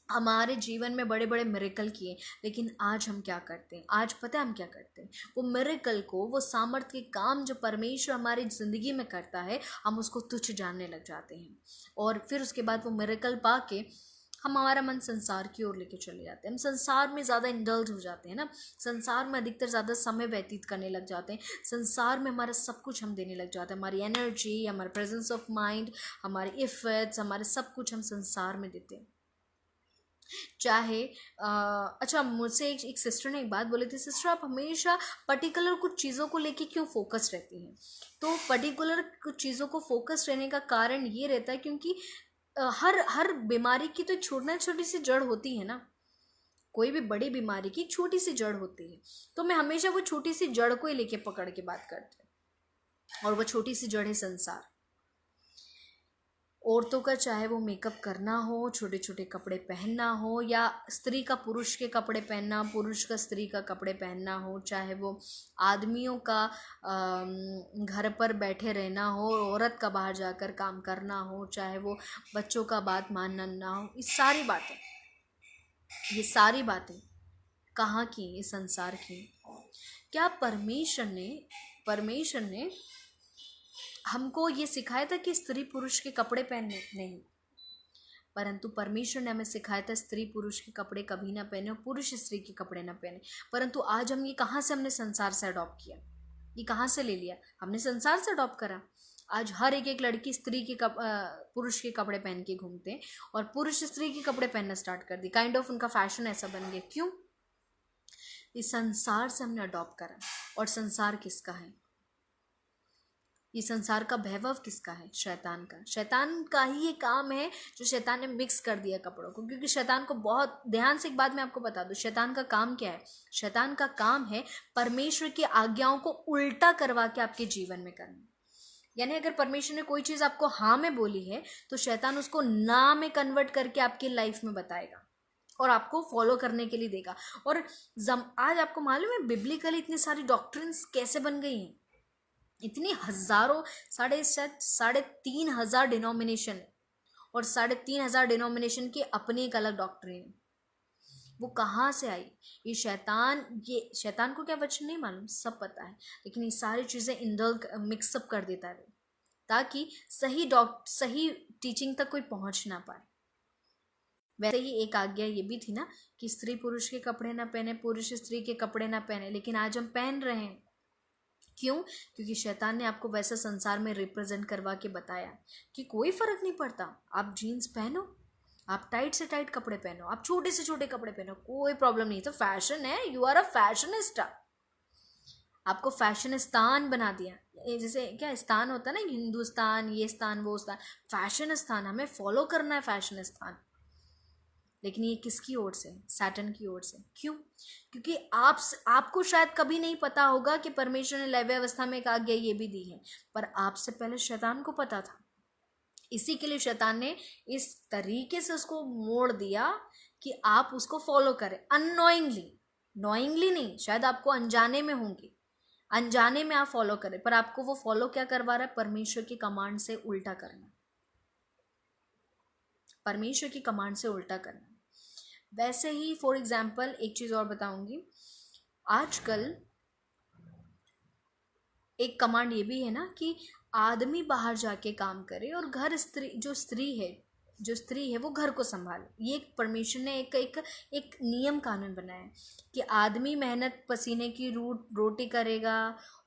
हमारे जीवन में बड़े बड़े मिरेकल किए। लेकिन आज हम क्या करते हैं? आज पता है हम क्या करते हैं? वो मिरेकल को, वो सामर्थ्य के काम जो परमेश्वर हमारी ज़िंदगी में करता है, हम उसको तुच्छ जानने लग जाते हैं। और फिर उसके बाद वो मिरेकल पा के हमारा मन संसार की ओर लेके चले जाते हैं। हम संसार में ज़्यादा इंडल्ज हो जाते हैं ना, संसार में अधिकतर ज़्यादा समय व्यतीत करने लग जाते हैं। संसार में हमारा सब कुछ हम देने लग जाते हैं, हमारी एनर्जी, हमारे प्रेजेंस ऑफ माइंड, हमारे इफर्ट्स, हमारे सब कुछ हम संसार में देते हैं। चाहे अच्छा, मुझसे एक सिस्टर ने एक बात बोली थी, सिस्टर आप हमेशा पर्टिकुलर कुछ चीज़ों को लेके क्यों फोकस रहती हैं? तो पर्टिकुलर कुछ चीज़ों को फोकस रहने का कारण ये रहता है क्योंकि हर बीमारी की तो एक छोटी सी जड़ होती है ना। कोई भी बड़ी बीमारी की छोटी सी जड़ होती है, तो मैं हमेशा वो छोटी सी जड़ को ही लेके पकड़ के बात करती हूँ, और वो छोटी सी जड़ है संसार। औरतों का चाहे वो मेकअप करना हो, छोटे छोटे कपड़े पहनना हो, या स्त्री का पुरुष के कपड़े पहनना, पुरुष का स्त्री का कपड़े पहनना हो, चाहे वो आदमियों का घर पर बैठे रहना हो, औरत का बाहर जाकर काम करना हो, चाहे वो बच्चों का बात मानना ना हो, ये सारी बातें कहाँ की? ये संसार की। क्या परमेश्वर ने हमको ये सिखाया था कि स्त्री पुरुष के कपड़े पहनने? नहीं, परंतु परमेश्वर ने हमें सिखाया था स्त्री पुरुष के कपड़े कभी ना पहने और पुरुष स्त्री के कपड़े ना पहने। परंतु आज हम ये कहाँ से हमने संसार से अडॉप्ट किया? ये कहाँ से ले लिया? हमने संसार से अडॉप्ट करा। आज हर एक लड़की स्त्री के पुरुष के कपड़े पहन के घूमते हैं और पुरुष स्त्री के कपड़े पहनना स्टार्ट कर दी। काइंड ऑफ उनका फैशन ऐसा बन गया। क्यों? इस संसार से हमने अडॉप्ट करा। और संसार किसका है? ये संसार का वैभव किसका है? शैतान का। शैतान का ही ये काम है जो शैतान ने मिक्स कर दिया कपड़ों को। क्योंकि शैतान को बहुत ध्यान से एक बात मैं आपको बता दूं, शैतान का काम क्या है? शैतान का काम है परमेश्वर की आज्ञाओं को उल्टा करवा के आपके जीवन में करना। यानी अगर परमेश्वर ने कोई चीज़ आपको हाँ में बोली है तो शैतान उसको ना में कन्वर्ट करके आपकी लाइफ में बताएगा और आपको फॉलो करने के लिए देगा। और आज आपको मालूम है बिब्लिकली इतनी सारी डॉक्ट्रिन्स कैसे बन गई हैं? इतनी हजारों, 3,500 डिनोमिनेशन, और 3,500 डिनोमिनेशन की अपनी एक अलग डॉक्ट्रिन है। वो कहाँ से आई? ये शैतान को क्या वचन नहीं मालूम, सब पता है, लेकिन ये सारी चीज़ें इंडल्ज मिक्सअप कर देता है ताकि सही टीचिंग तक कोई पहुँच ना पाए। वैसे ही एक आज्ञा ये भी थी ना कि स्त्री पुरुष के कपड़े ना पहने, पुरुष स्त्री के कपड़े ना पहने, लेकिन आज हम पहन रहे हैं। क्यों? क्योंकि शैतान ने आपको वैसा संसार में रिप्रेजेंट करवा के बताया कि कोई फर्क नहीं पड़ता, आप जीन्स पहनो, आप टाइट से टाइट कपड़े पहनो, आप छोटे से छोटे कपड़े पहनो, कोई प्रॉब्लम नहीं। तो फैशन है, यू आर अ फैशनिस्टा। आपको फैशनिस्तान बना दिया। जैसे क्या स्थान होता है ना, हिंदुस्तान, ये स्थान वो स्थान, फैशन स्थान, हमें फॉलो करना है फैशन स्थान। लेकिन ये किसकी ओर से? सैटन की ओर से। क्यों? क्योंकि आपको शायद कभी नहीं पता होगा कि परमेश्वर ने लैव अवस्था में एक आज्ञा ये भी दी है, पर आपसे पहले शैतान को पता था। इसी के लिए शैतान ने इस तरीके से उसको मोड़ दिया कि आप उसको फॉलो करें अननोइंगली। नोइंगली नहीं, शायद आपको अनजाने में होंगे, अनजाने में आप फॉलो करें, पर आपको वो फॉलो क्या करवा रहा है? परमेश्वर की कमांड से उल्टा करना, परमेश्वर की कमांड से उल्टा करना। वैसे ही फॉर एग्जाम्पल एक चीज़ और बताऊंगी, आजकल एक कमांड ये भी है ना कि आदमी बाहर जाके काम करे और घर स्त्री है जो स्त्री है वो घर को संभाले। ये एक परमेश्वर ने एक नियम कानून बनाया है कि आदमी मेहनत पसीने की रोटी करेगा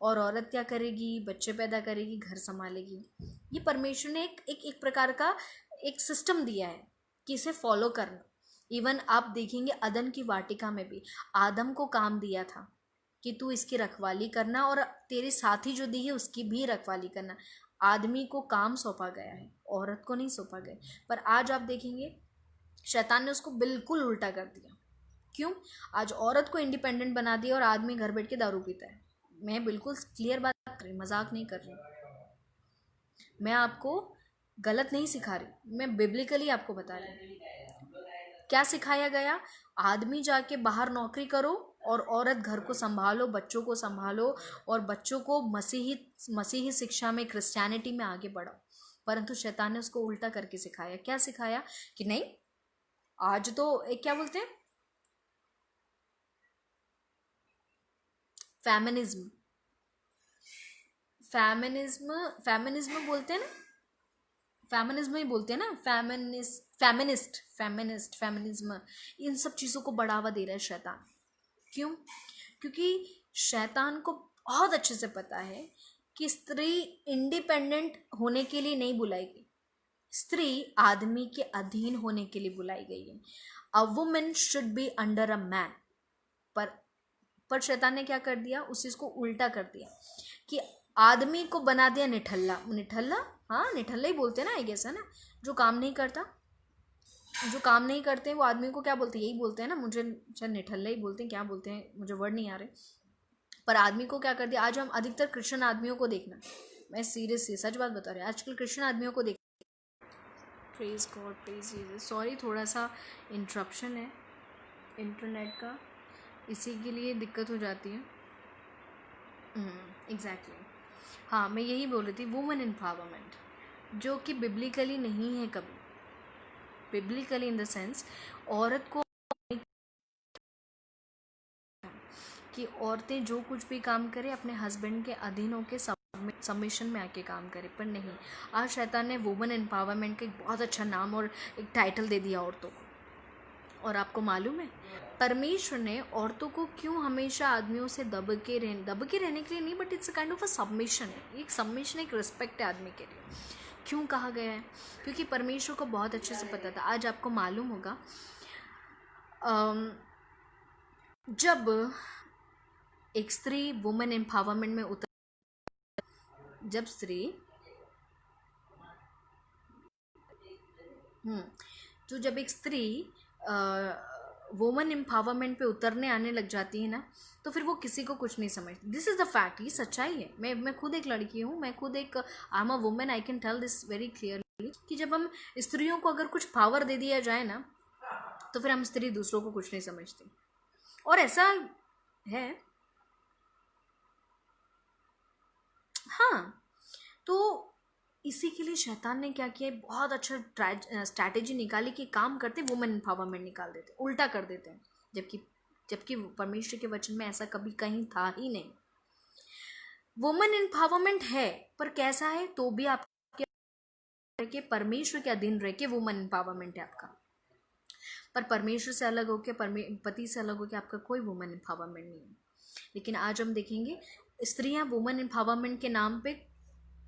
और औरत क्या करेगी, बच्चे पैदा करेगी, घर संभालेगी। ये परमेश्वर ने एक प्रकार का एक सिस्टम दिया है कि इसे फॉलो करना। इवन आप देखेंगे अदन की वाटिका में भी आदम को काम दिया था कि तू इसकी रखवाली करना और तेरे साथी जो दी है उसकी भी रखवाली करना। आदमी को काम सौंपा गया है, औरत को नहीं सौंपा गया। पर आज आप देखेंगे शैतान ने उसको बिल्कुल उल्टा कर दिया। क्यों? आज औरत को इंडिपेंडेंट बना दिया और आदमी घर बैठ के दारू पीता है। मैं बिल्कुल क्लियर बात कर रही, मजाक नहीं कर रही। मैं आपको गलत नहीं सिखा रही, मैं बिब्लिकली आपको बता रही। क्या सिखाया गया? आदमी जाके बाहर नौकरी करो और औरत घर को संभालो, बच्चों को संभालो और बच्चों को मसीही शिक्षा में, क्रिश्चियनिटी में आगे बढ़ाओ। परंतु शैतान ने उसको उल्टा करके सिखाया। क्या सिखाया? कि नहीं, आज तो एक क्या बोलते हैं, फेमिनिज्म फेमिनिज्म बोलते हैं ना, फेमिनिज्म ही बोलते हैं ना, फेमिनिज्म। इन सब चीज़ों को बढ़ावा दे रहा है शैतान। क्यों? क्योंकि शैतान को बहुत अच्छे से पता है कि स्त्री इंडिपेंडेंट होने के लिए नहीं बुलाई गई, स्त्री आदमी के अधीन होने के लिए बुलाई गई है। A women should be under a man. पर शैतान ने क्या कर दिया? उस चीज़ को उल्टा कर दिया कि आदमी को बना दिया निठल्ला। हाँ, निठल्ला ही बोलते हैं ना, आई गेस, है ना, जो काम नहीं करते वो आदमी को क्या बोलते हैं? यही बोलते हैं ना, मुझे शायद निठल्ला ही बोलते हैं, क्या बोलते हैं मुझे वर्ड नहीं आ रहे। पर आदमी को क्या कर दिया? आज हम अधिकतर क्रिश्चियन आदमियों को देखना, मैं सीरियसली सच बात बता रही हूँ, आजकल क्रिश्चियन आदमियों को देख, praise God, praise Jesus. Sorry, थोड़ा सा इंटरप्शन है इंटरनेट का, इसी के लिए दिक्कत हो जाती है। एग्जैक्टली हाँ, मैं यही बोल रही थी, वुमेन एम्पावरमेंट, जो कि बिब्लिकली नहीं है कभी। बिब्लिकली इन द सेंस औरत को कि औरतें जो कुछ भी काम करें अपने हस्बैंड के अधीन होकर सबमिशन में आके काम करे। पर नहीं, आज शैतान ने वुमेन एम्पावरमेंट का एक बहुत अच्छा नाम और एक टाइटल दे दिया औरतों को। और आपको मालूम है परमेश्वर ने औरतों को क्यों हमेशा आदमियों से दब के रहने के लिए नहीं, but it's a kind of a submission है। एक सबमिशन, एक रिस्पेक्ट है आदमी के लिए। क्यों कहा गया है? क्योंकि परमेश्वर को बहुत अच्छे से पता था। आज आपको मालूम होगा जब एक स्त्री वुमेन एम्पावरमेंट में जब स्त्री तो जब एक स्त्री वुमेन एम्पावरमेंट पे उतरने आने लग जाती है ना, तो फिर वो किसी को कुछ नहीं समझती। दिस इज़ द फैक्ट, ये सच्चाई है। मैं खुद एक लड़की हूँ, मैं खुद एक I am a woman, I can tell this very clearly कि जब हम स्त्रियों को अगर कुछ पावर दे दिया जाए ना, तो फिर हम स्त्री दूसरों को कुछ नहीं समझती। और ऐसा है। हाँ, तो इसी के लिए शैतान ने क्या किया, बहुत अच्छा स्ट्रैटेजी निकाली कि काम करते वुमेन एम्पावरमेंट निकाल देते, उल्टा कर देते हैं। जबकि परमेश्वर के वचन में ऐसा कभी कहीं था ही नहीं। वुमेन एम्पावरमेंट है, पर कैसा है? तो भी आपके परमेश्वर के अधीन रह के वुमेन एम्पावरमेंट है आपका। पर परमेश्वर से अलग होकर, पति से अलग होकर आपका कोई वुमेन एम्पावरमेंट नहीं है। लेकिन आज हम देखेंगे स्त्रियां वुमेन एम्पावरमेंट के नाम पे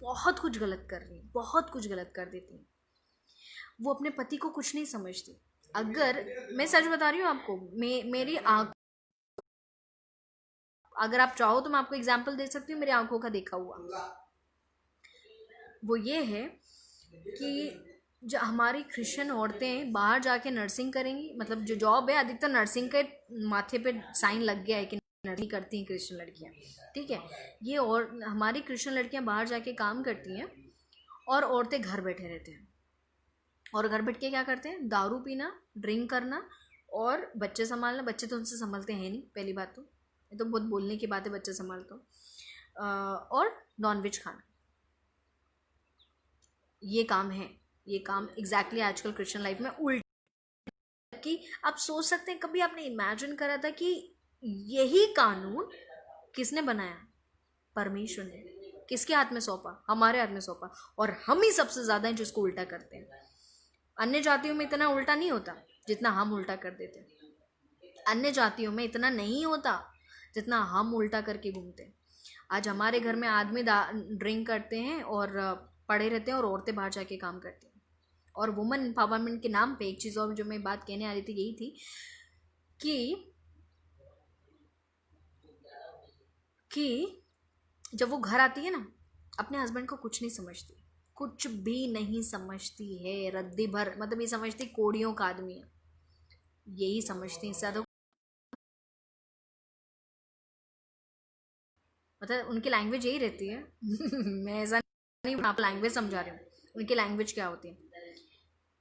बहुत कुछ गलत कर रही हैं, बहुत कुछ गलत कर देती हैं। वो अपने पति को कुछ नहीं समझती। अगर मैं सच बता रही हूँ आपको, मेरी आँख, अगर आप चाहो तो मैं आपको एग्जाम्पल दे सकती हूँ मेरी आंखों का देखा हुआ। वो ये है कि जो हमारी क्रिश्चियन औरतें बाहर जाके नर्सिंग करेंगी, मतलब जो जॉब है, अधिकतर नर्सिंग के माथे पे साइन लग गया है कि नर्सिंग करती हैं क्रिश्चियन लड़कियां, ठीक है। ये और हमारी क्रिश्चियन लड़कियां बाहर जाके काम करती हैं और औरतें घर बैठे रहते हैं। और घर बैठ के क्या करते हैं? दारू पीना, ड्रिंक करना और बच्चे संभालना। बच्चे तो उनसे संभलते हैं नहीं, पहली बात तो ये तो बहुत बोलने की बात है, बच्चे संभाल तो। और नॉनवेज खाना, ये काम है। ये काम एग्जैक्टली आजकल क्रिश्चियन लाइफ में उल्टा कि आप सोच सकते हैं, कभी आपने इमेजिन करा था कि यही कानून किसने बनाया? परमेश्वर ने। किसके हाथ में सौंपा? हमारे हाथ में सौंपा। और हम ही सबसे ज़्यादा हैं जो इसको उल्टा करते हैं। अन्य जातियों में इतना उल्टा नहीं होता जितना हम उल्टा कर देते हैं। अन्य जातियों में इतना नहीं होता जितना हम उल्टा करके घूमते हैं। आज हमारे घर में आदमी ड्रिंक करते हैं और पड़े रहते हैं और औरतें बाहर जाके काम करती हैं। और वुमेन एम्पावरमेंट के नाम पे एक चीज़ और जो मैं बात कहने आ रही थी यही थी कि जब वो घर आती है ना, अपने हस्बैंड को कुछ नहीं समझती, कुछ भी नहीं समझती है, रद्दी भर, मतलब ये समझती कोड़ियों का आदमी है, यही समझती है। ज्यादा मतलब उनकी लैंग्वेज यही रहती है मैं ऐसा नहीं आप लैंग्वेज समझा रही हूँ, उनकी लैंग्वेज क्या होती है।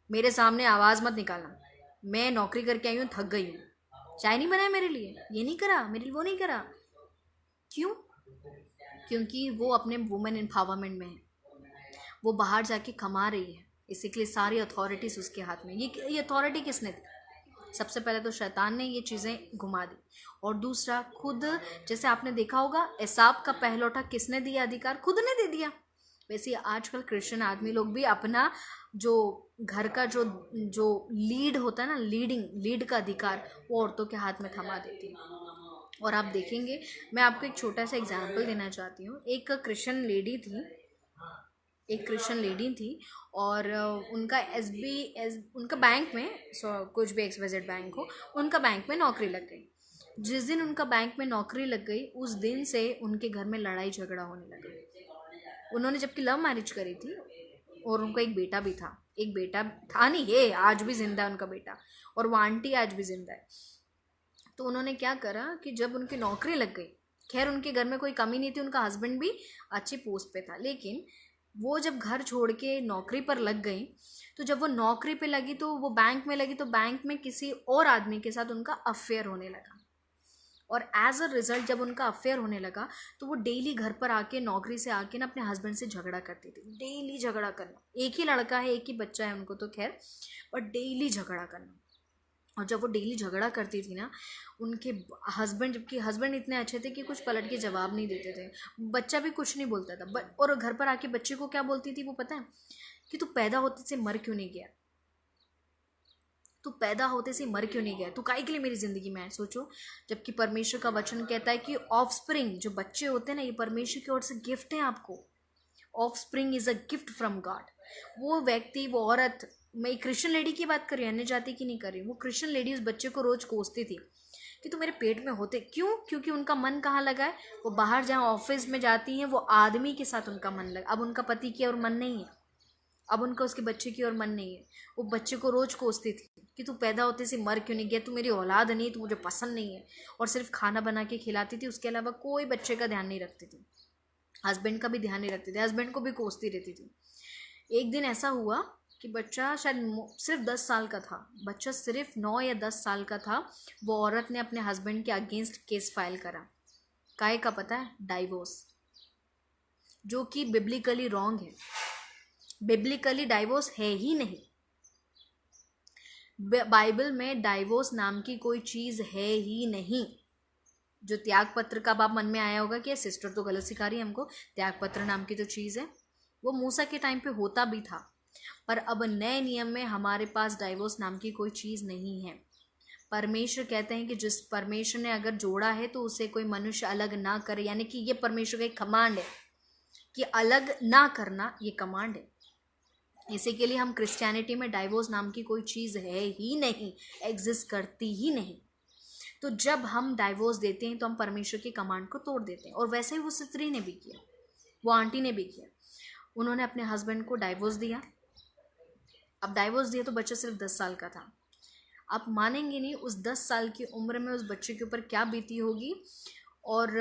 मेरे सामने आवाज़ मत निकालना, मैं नौकरी करके आई हूँ, थक गई हूँ, चाय नहीं बनाया मेरे लिए, ये नहीं करा मेरे लिए, वो नहीं करा। क्यों? क्योंकि वो अपने वुमेन एम्पावरमेंट में है, वो बाहर जाके कमा रही है, इसीलिए सारी अथॉरिटीज़ उसके हाथ में। ये अथॉरिटी किसने दी? सबसे पहले तो शैतान ने ये चीज़ें घुमा दी, और दूसरा खुद, जैसे आपने देखा होगा एसाव का पहलौठा किसने दिया अधिकार? खुद ने दे दिया। वैसे आजकल क्रिश्चियन आदमी लोग भी अपना जो घर का जो लीड होता है ना, लीड का अधिकार वो औरतों के हाथ में थमा देती है। और आप देखेंगे, मैं आपको एक छोटा सा एग्जाम्पल देना चाहती हूँ। एक क्रिश्चियन लेडी थी और उनका बैंक में, कुछ भी XYZ बैंक हो, उनका बैंक में नौकरी लग गई। जिस दिन उनका बैंक में नौकरी लग गई उस दिन से उनके घर में लड़ाई झगड़ा होने लगा। उन्होंने जबकि लव मैरिज करी थी और उनका एक बेटा भी था, एक बेटा था नहीं है, आज भी जिंदा है उनका बेटा, और वो आंटी आज भी जिंदा है। तो उन्होंने क्या करा कि जब उनकी नौकरी लग गई, खैर उनके घर में कोई कमी नहीं थी, उनका हस्बैंड भी अच्छी पोस्ट पे था, लेकिन वो जब घर छोड़ के नौकरी पर लग गई, तो जब वो नौकरी पे लगी तो वो बैंक में लगी, तो बैंक में किसी और आदमी के साथ उनका अफेयर होने लगा। और एज अ रिजल्ट जब उनका अफेयर होने लगा तो वो डेली घर पर आके, नौकरी से आके ना अपने हस्बैंड से झगड़ा करती थी। डेली झगड़ा करना, एक ही लड़का है, एक ही बच्चा है उनको तो खैर, पर डेली झगड़ा करना। और जब वो डेली झगड़ा करती थी ना, उनके हस्बैंड, जबकि हस्बैंड इतने अच्छे थे कि कुछ पलट के जवाब नहीं देते थे, बच्चा भी कुछ नहीं बोलता था, और घर पर आके बच्चे को क्या बोलती थी वो पता है? कि तू पैदा होते से मर क्यों नहीं गया, तू पैदा होते से मर क्यों नहीं गया, तू काहे के लिए मेरी जिंदगी में है? सोचो, जबकि परमेश्वर का वचन कहता है कि ऑफस्प्रिंग, जो बच्चे होते हैं ना, ये परमेश्वर की ओर से गिफ्ट है आपको। Offspring is a gift from God. वो व्यक्ति, वो औरत, मैं क्रिश्चियन लेडी की बात कर रही हूँ, अन्य जाति की नहीं कर रही, वो क्रिश्चियन लेडी उस बच्चे को रोज कोसती थी कि तू मेरे पेट में होते क्यों? क्योंकि उनका मन कहाँ लगा है? वो बाहर जहाँ ऑफिस में जाती हैं वो आदमी के साथ उनका मन लगा। अब उनका पति की ओर मन नहीं है, अब उनका उसके बच्चे की ओर मन नहीं है। वो बच्चे को रोज कोसती थी कि तू पैदा होते से मर क्यों नहीं गया, तू मेरी औलाद नहीं, तू मुझे पसंद नहीं है, और सिर्फ खाना बना के खिलाती थी, उसके अलावा कोई बच्चे का ध्यान नहीं रखती थी, हस्बैंड का भी ध्यान नहीं रखते थे, हस्बैंड को भी कोसती रहती थी। एक दिन ऐसा हुआ कि बच्चा शायद सिर्फ 10 साल का था, बच्चा सिर्फ 9 या 10 साल का था, वो औरत ने अपने हस्बैंड के अगेंस्ट केस फाइल करा। काहे का पता है? डाइवोर्स, जो कि बिब्लिकली रॉन्ग है। बिब्लिकली डाइवोर्स है ही नहीं, बाइबल में डाइवोर्स नाम की कोई चीज़ है ही नहीं। जो त्याग पत्र का बाप मन में आया होगा कि सिस्टर तो गलत सिखा रही है हमको, त्याग पत्र नाम की तो चीज़ है, वो मूसा के टाइम पे होता भी था, पर अब नए नियम में हमारे पास डाइवोर्स नाम की कोई चीज़ नहीं है। परमेश्वर कहते हैं कि जिस परमेश्वर ने अगर जोड़ा है तो उसे कोई मनुष्य अलग ना करे, यानी कि ये परमेश्वर का एक कमांड है कि अलग ना करना, ये कमांड है। इसी के लिए हम क्रिश्चियनिटी में डाइवोर्स नाम की कोई चीज़ है ही नहीं, एग्जिस्ट करती ही नहीं। तो जब हम डाइवोर्स देते हैं तो हम परमेश्वर के कमांड को तोड़ देते हैं, और वैसे ही वो स्त्री ने भी किया, वो आंटी ने भी किया। उन्होंने अपने हस्बैंड को डाइवोर्स दिया। अब डाइवोर्स दिया तो बच्चा सिर्फ 10 साल का था। आप मानेंगे नहीं, उस 10 साल की उम्र में उस बच्चे के ऊपर क्या बीती होगी। और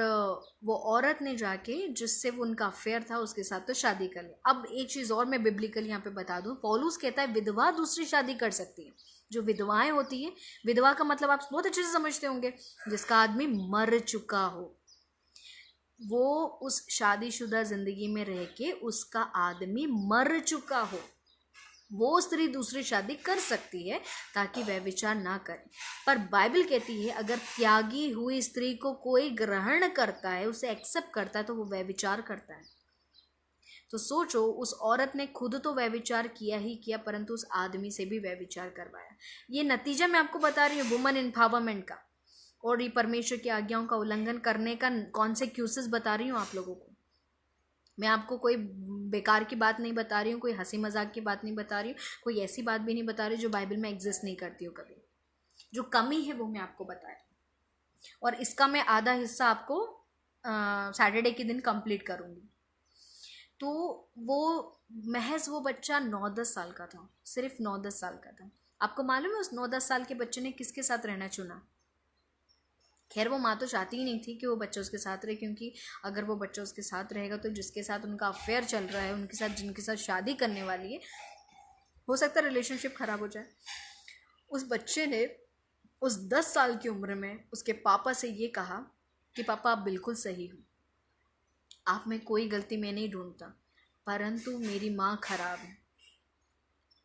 वो औरत ने जाके, जिससे वो उनका अफेयर था, उसके साथ तो शादी कर ली। अब एक चीज़ और मैं बिब्लिकल यहाँ पे बता दूँ, पौलुस कहता है विधवा दूसरी शादी कर सकती है। जो विधवाएं होती हैं, विधवा का मतलब आप बहुत अच्छे से समझते होंगे, जिसका आदमी मर चुका हो, वो उस शादीशुदा जिंदगी में रह के उसका आदमी मर चुका हो, वो स्त्री दूसरी शादी कर सकती है ताकि वह विचार ना करे। पर बाइबल कहती है अगर त्यागी हुई स्त्री को कोई ग्रहण करता है, उसे एक्सेप्ट करता है, तो वो वह विचार करता है। तो सोचो, उस औरत ने खुद तो व्यभिचार किया ही किया, परंतु उस आदमी से भी व्यभिचार करवाया। ये नतीजा मैं आपको बता रही हूँ वुमन एम्पावरमेंट का, और ये परमेश्वर की आज्ञाओं का उल्लंघन करने का कॉन्सिक्वेंसेस बता रही हूँ आप लोगों को। मैं आपको कोई बेकार की बात नहीं बता रही हूँ, कोई हंसी मजाक की बात नहीं बता रही हूँ, कोई ऐसी बात भी नहीं बता रही जो बाइबल में एग्जिस्ट नहीं करती हो कभी। जो कमी है वो मैं आपको बता रही हूँ, और इसका मैं आधा हिस्सा आपको सैटरडे के दिन कंप्लीट करूँगी। तो वो बच्चा 9-10 साल का था, सिर्फ 9-10 साल का था। आपको मालूम है उस 9-10 साल के बच्चे ने किसके साथ रहना चुना? खैर वो माँ तो चाहती ही नहीं थी कि वो बच्चा उसके साथ रहे, क्योंकि अगर वो बच्चा उसके साथ रहेगा तो जिसके साथ उनका अफेयर चल रहा है, उनके साथ जिनके साथ शादी करने वाली है, हो सकता है रिलेशनशिप खराब हो जाए। उस बच्चे ने उस 10 साल की उम्र में उसके पापा से ये कहा कि पापा आप बिल्कुल सही हो, आप में कोई गलती मैं नहीं ढूंढता, परंतु मेरी माँ खराब है,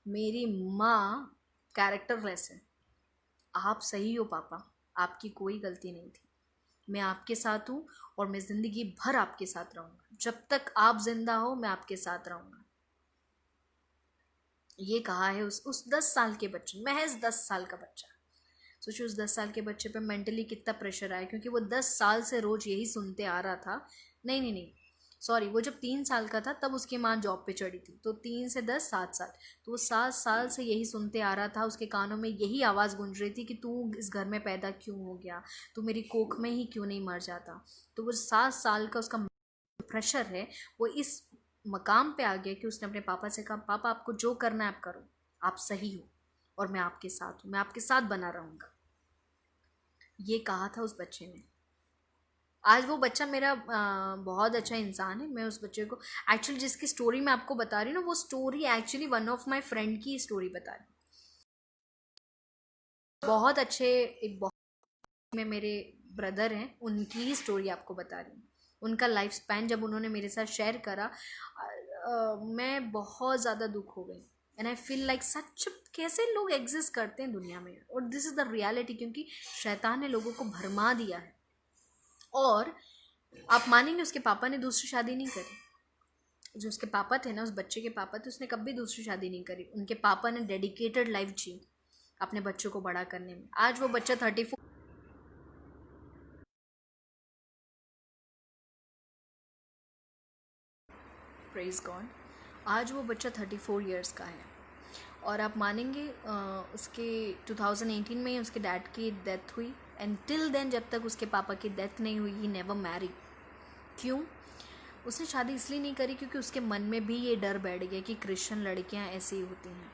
मेरी माँ कैरेक्टरलेस है। आप सही हो पापा, आपकी कोई गलती नहीं थी, मैं आपके साथ हूँ और मैं ज़िंदगी भर आपके साथ रहूँगा, जब तक आप जिंदा हो मैं आपके साथ रहूँगा। ये कहा है उस 10 साल के बच्चे, महज 10 साल का बच्चा। सोचिए उस 10 साल के बच्चे पे मेंटली कितना प्रेशर आया, क्योंकि वो 10 साल से रोज़ यही सुनते आ रहा था। नहीं, सॉरी, वो जब 3 साल का था तब उसकी माँ जॉब पे चढ़ी थी, तो 3 से 10 7 साल, तो वो 7 साल से यही सुनते आ रहा था। उसके कानों में यही आवाज़ गूंज रही थी कि तू इस घर में पैदा क्यों हो गया, तू मेरी कोख में ही क्यों नहीं मर जाता। तो वो 7 साल का उसका प्रेशर है, वो इस मकाम पे आ गया कि उसने अपने पापा से कहा, पापा आपको जो करना है आप करो, आप सही हो और मैं आपके साथ हूँ, मैं आपके साथ बना रहूँगा। ये कहा था उस बच्चे ने। आज वो बच्चा मेरा बहुत अच्छा इंसान है। मैं उस बच्चे को एक्चुअली जिसकी स्टोरी मैं आपको बता रही हूँ ना, वो story actually one of my friend की स्टोरी बता रही हूँ। बहुत अच्छे, एक बहुत में मेरे ब्रदर हैं, उनकी ही स्टोरी आपको बता रही हूँ। उनका लाइफ स्पैन जब उन्होंने मेरे साथ शेयर करा, मैं बहुत ज़्यादा दुख हो गई। And I feel like such, कैसे लोग एग्जिस्ट करते हैं दुनिया में, और दिस इज़ द रियलिटी, क्योंकि शैतान ने लोगों को भरमा दिया है। और आप मानेंगे उसके पापा ने दूसरी शादी नहीं करी। जो उसके पापा थे ना, उस बच्चे के पापा थे, उसने कभी दूसरी शादी नहीं करी। उनके पापा ने डेडिकेटेड लाइफ जी अपने बच्चों को बड़ा करने में। आज वो बच्चा 34, प्रेज गॉड, आज वो बच्चा 34 ईयर्स का है। और आप मानेंगे उसके 2018 में ही उसके डैड की डेथ हुई, एंड टिल देन जब तक उसके पापा की डेथ नहीं हुई ही नेवर मैरी। क्यों? उसने शादी इसलिए नहीं करी क्योंकि उसके मन में भी ये डर बैठ गया कि क्रिश्चियन लड़कियां ऐसी ही होती हैं,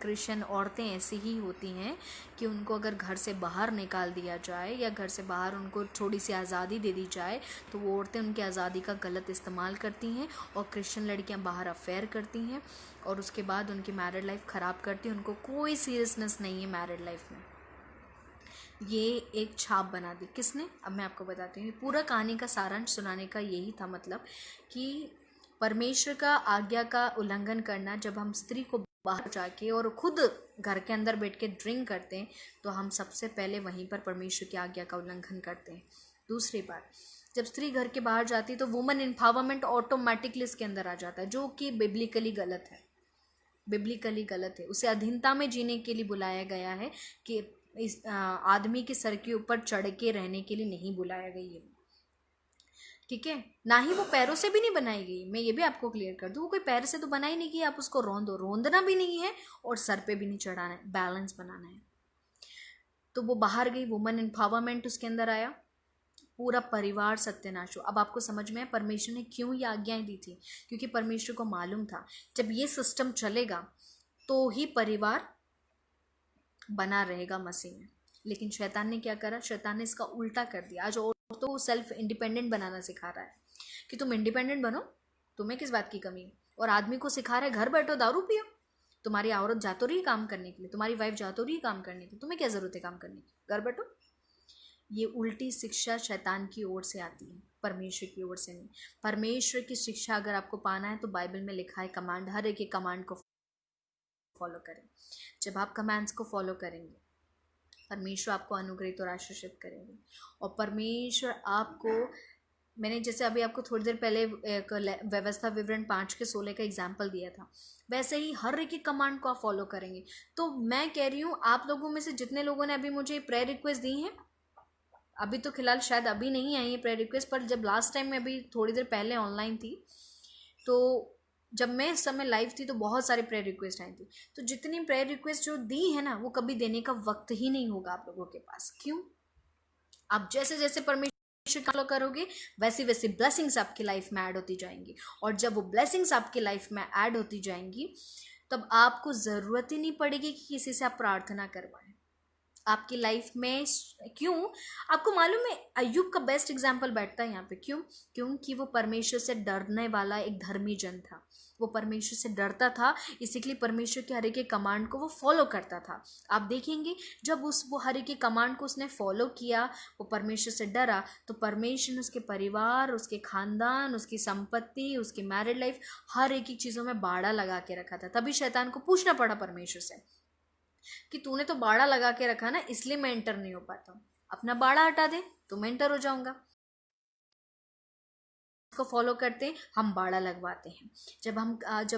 क्रिश्चियन औरतें ऐसी ही होती हैं कि उनको अगर घर से बाहर निकाल दिया जाए या घर से बाहर उनको थोड़ी सी आज़ादी दे दी जाए तो वो औरतें उनकी आज़ादी का गलत इस्तेमाल करती हैं, और क्रिश्चियन लड़कियां बाहर अफेयर करती हैं और उसके बाद उनकी मैरिड लाइफ ख़राब करती हैं। उनको कोई सीरियसनेस नहीं है मैरिड लाइफ में। ये एक छाप बना दी किसने? अब मैं आपको बताती हूँ। पूरा कहानी का सारांश सुनाने का यही था, मतलब कि परमेश्वर का आज्ञा का उल्लंघन करना, जब हम स्त्री को बाहर जाके और खुद घर के अंदर बैठ के ड्रिंक करते हैं तो हम सबसे पहले वहीं पर परमेश्वर की आज्ञा का उल्लंघन करते हैं। दूसरी बात, जब स्त्री घर के बाहर जाती है तो वुमन एम्पावरमेंट ऑटोमेटिकली इसके अंदर आ जाता है, जो कि बिब्लिकली गलत है। बिब्लिकली गलत है। उसे अधीनता में जीने के लिए बुलाया गया है, कि इस आदमी के सर के ऊपर चढ़ के रहने के लिए नहीं बुलाया गया है। ठीक है, ना ही वो पैरों से भी नहीं बनाई गई। मैं ये भी आपको क्लियर कर दूँ, वो कोई पैर से तो बनाई नहीं गई। आप उसको रोंदो, रोंदना भी नहीं है और सर पे भी नहीं चढ़ाना है, बैलेंस बनाना है। तो वो बाहर गई, वुमन एम्पावरमेंट उसके अंदर आया, पूरा परिवार सत्यानाश हो। अब आपको समझ में है परमेश्वर ने क्यों ये आज्ञाएं दी थी, क्योंकि परमेश्वर को मालूम था जब ये सिस्टम चलेगा तो ही परिवार बना रहेगा मसीह में। लेकिन शैतान ने क्या करा? शैतान ने इसका उल्टा कर दिया। आज औरतों को सेल्फ इंडिपेंडेंट बनाना सिखा रहा है कि तुम इंडिपेंडेंट बनो, तुम्हें किस बात की कमी है। और आदमी को सिखा रहा है घर बैठो दारू पियो। तुम्हारी औरत जा तो रही काम करने के लिए, तुम्हारी वाइफ जा तो रही काम करने के लिए, तुम्हें क्या जरूरत है काम करने की, घर बैठो। ये उल्टी शिक्षा शैतान की ओर से आती है, परमेश्वर की ओर से नहीं। परमेश्वर की शिक्षा अगर आपको पाना है तो बाइबल में लिखा है कमांड, हर एक कमांड को फॉलो करें। जब आप कमांड्स को फॉलो करेंगे परमेश्वर आपको अनुग्रहित और आशीषित करेंगे, और परमेश्वर आपको मैंने जैसे अभी आपको थोड़ी देर पहले एक व्यवस्था विवरण 5 के 16 का एग्जाम्पल दिया था, वैसे ही हर एक कमांड को आप फॉलो करेंगे। तो मैं कह रही हूँ आप लोगों में से जितने लोगों ने अभी मुझे प्रेयर रिक्वेस्ट दी हैं, अभी तो फिलहाल शायद अभी नहीं आई है प्रेयर रिक्वेस्ट, पर जब लास्ट टाइम मैं अभी थोड़ी देर पहले ऑनलाइन थी, तो जब मैं इस समय लाइव थी तो बहुत सारे प्रेयर रिक्वेस्ट आई थी। तो जितनी प्रेयर रिक्वेस्ट जो दी है ना, वो कभी देने का वक्त ही नहीं होगा आप लोगों के पास। क्यों? आप जैसे जैसे परमेश्वर फॉलो करोगे वैसे वैसे ब्लेसिंग्स आपकी लाइफ में ऐड होती जाएंगी, और जब वो ब्लेसिंग्स आपकी लाइफ में ऐड होती जाएंगी तब आपको ज़रूरत ही नहीं पड़ेगी कि किसी से आप प्रार्थना करवाएं आपकी लाइफ में। क्यों? आपको मालूम है अय्यूब का बेस्ट एग्जाम्पल बैठता है यहाँ पे। क्यों? क्योंकि वो परमेश्वर से डरने वाला एक धर्मी जन था, वो परमेश्वर से डरता था, इसीलिए परमेश्वर के हर एक कमांड को वो फॉलो करता था। आप देखेंगे जब वो हर एक कमांड को उसने फॉलो किया, वो परमेश्वर से डरा, तो परमेश्वर ने उसके परिवार, उसके खानदान, उसकी संपत्ति, उसकी मैरिड लाइफ, हर एक चीज़ों में बाड़ा लगा के रखा था। तभी शैतान को पूछना पड़ा परमेश्वर से कि तूने तो बाड़ा लगा के रखा ना, इसलिए मैं एंटर नहीं हो पाता हूँ, अपना बाड़ा हटा दे तो मैं एंटर हो जाऊंगा। को फॉलो करते हैं, हम बाड़ा लगवाते हैं। जब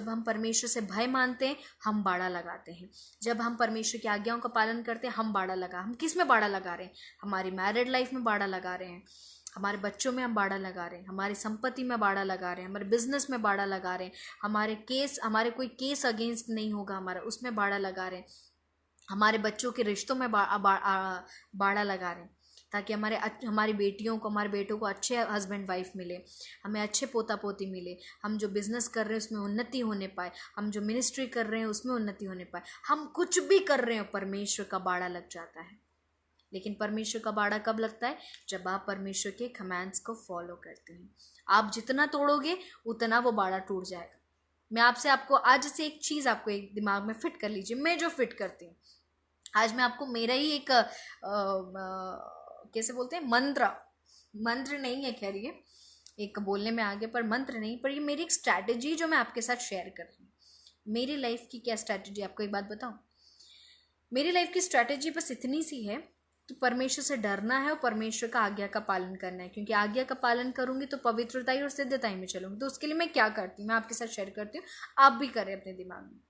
हम परमेश्वर से भय मानते हैं, हम बाड़ा लगाते हैं। जब हम परमेश्वर की आज्ञाओं का पालन करते हैं, हम किस में बाड़ा लगा रहे हैं? हमारी मैरिड लाइफ में बाड़ा लगा रहे हैं, हमारे बच्चों में हम बाड़ा लगा रहे हैं, हमारी संपत्ति में बाड़ा लगा रहे हैं, हमारे बिजनेस में बाड़ा लगा रहे हैं, हमारे कोई केस अगेंस्ट नहीं होगा हमारा, उसमें बाड़ा लगा रहे हैं, हमारे बच्चों के रिश्तों में बाड़ा लगा रहे हैं, ताकि हमारी बेटियों को, हमारे बेटों को अच्छे हस्बैंड वाइफ मिले, हमें अच्छे पोता पोती मिले, हम जो बिजनेस कर रहे हैं उसमें उन्नति होने पाए, हम जो मिनिस्ट्री कर रहे हैं उसमें उन्नति होने पाए, हम कुछ भी कर रहे हो परमेश्वर का बाड़ा लग जाता है। लेकिन परमेश्वर का बाड़ा कब लगता है? जब आप परमेश्वर के कमांड्स को फॉलो करते हैं। आप जितना तोड़ोगे उतना वो बाड़ा टूट जाएगा। मैं आपको आज से एक चीज़ आपको एक दिमाग में फिट कर लीजिए, मैं जो फिट करती हूँ आज मैं आपको मेरा ही एक कैसे बोलते हैं, मंत्र नहीं है, खैर ये एक बोलने में आगे, पर मंत्र नहीं, पर ये मेरी एक स्ट्रैटेजी जो मैं आपके साथ शेयर कर रही हूँ। मेरी लाइफ की क्या स्ट्रैटेजी, आपको एक बात बताऊँ? मेरी लाइफ की स्ट्रैटेजी बस इतनी सी है कि परमेश्वर से डरना है और परमेश्वर का आज्ञा का पालन करना है, क्योंकि आज्ञा का पालन करूंगी तो पवित्रताई और सिद्धताई में चलूंगी। तो उसके लिए मैं क्या करती हूँ मैं आपके साथ शेयर करती हूँ, आप भी करें अपने दिमाग में।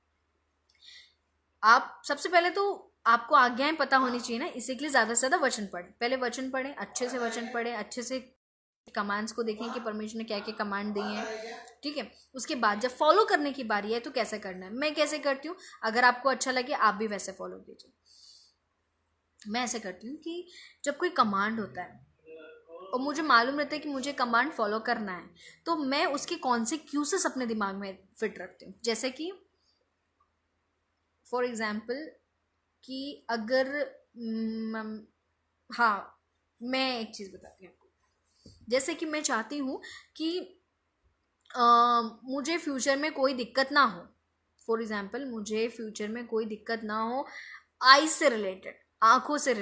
आप सबसे पहले तो आपको आज्ञाएं पता होनी चाहिए ना, इसी के लिए ज़्यादा से ज़्यादा वचन पढ़ें। पहले वचन पढ़ें, अच्छे से वचन पढ़ें, अच्छे से कमांड्स को देखें कि परमेश्वर ने क्या क्या कमांड दी हैं, ठीक है। उसके बाद जब फॉलो करने की बारी है तो कैसे करना है, मैं कैसे करती हूँ, अगर आपको अच्छा लगे आप भी वैसे फॉलो कीजिए। मैं ऐसे करती हूँ कि जब कोई कमांड होता है और मुझे मालूम रहता है कि मुझे कमांड फॉलो करना है, तो मैं उसके कॉन्सिक्वेंसेस अपने दिमाग में फिट रखती हूँ। जैसे कि फॉर एग्जाम्पल कि अगर हाँ, मैं एक चीज़ बताती हूँ आपको। जैसे कि मैं चाहती हूँ कि मुझे फ्यूचर में कोई दिक्कत ना हो। फॉर एग्जाम्पल मुझे फ्यूचर में कोई दिक्कत ना हो आई से रिलेटेड, आँखों से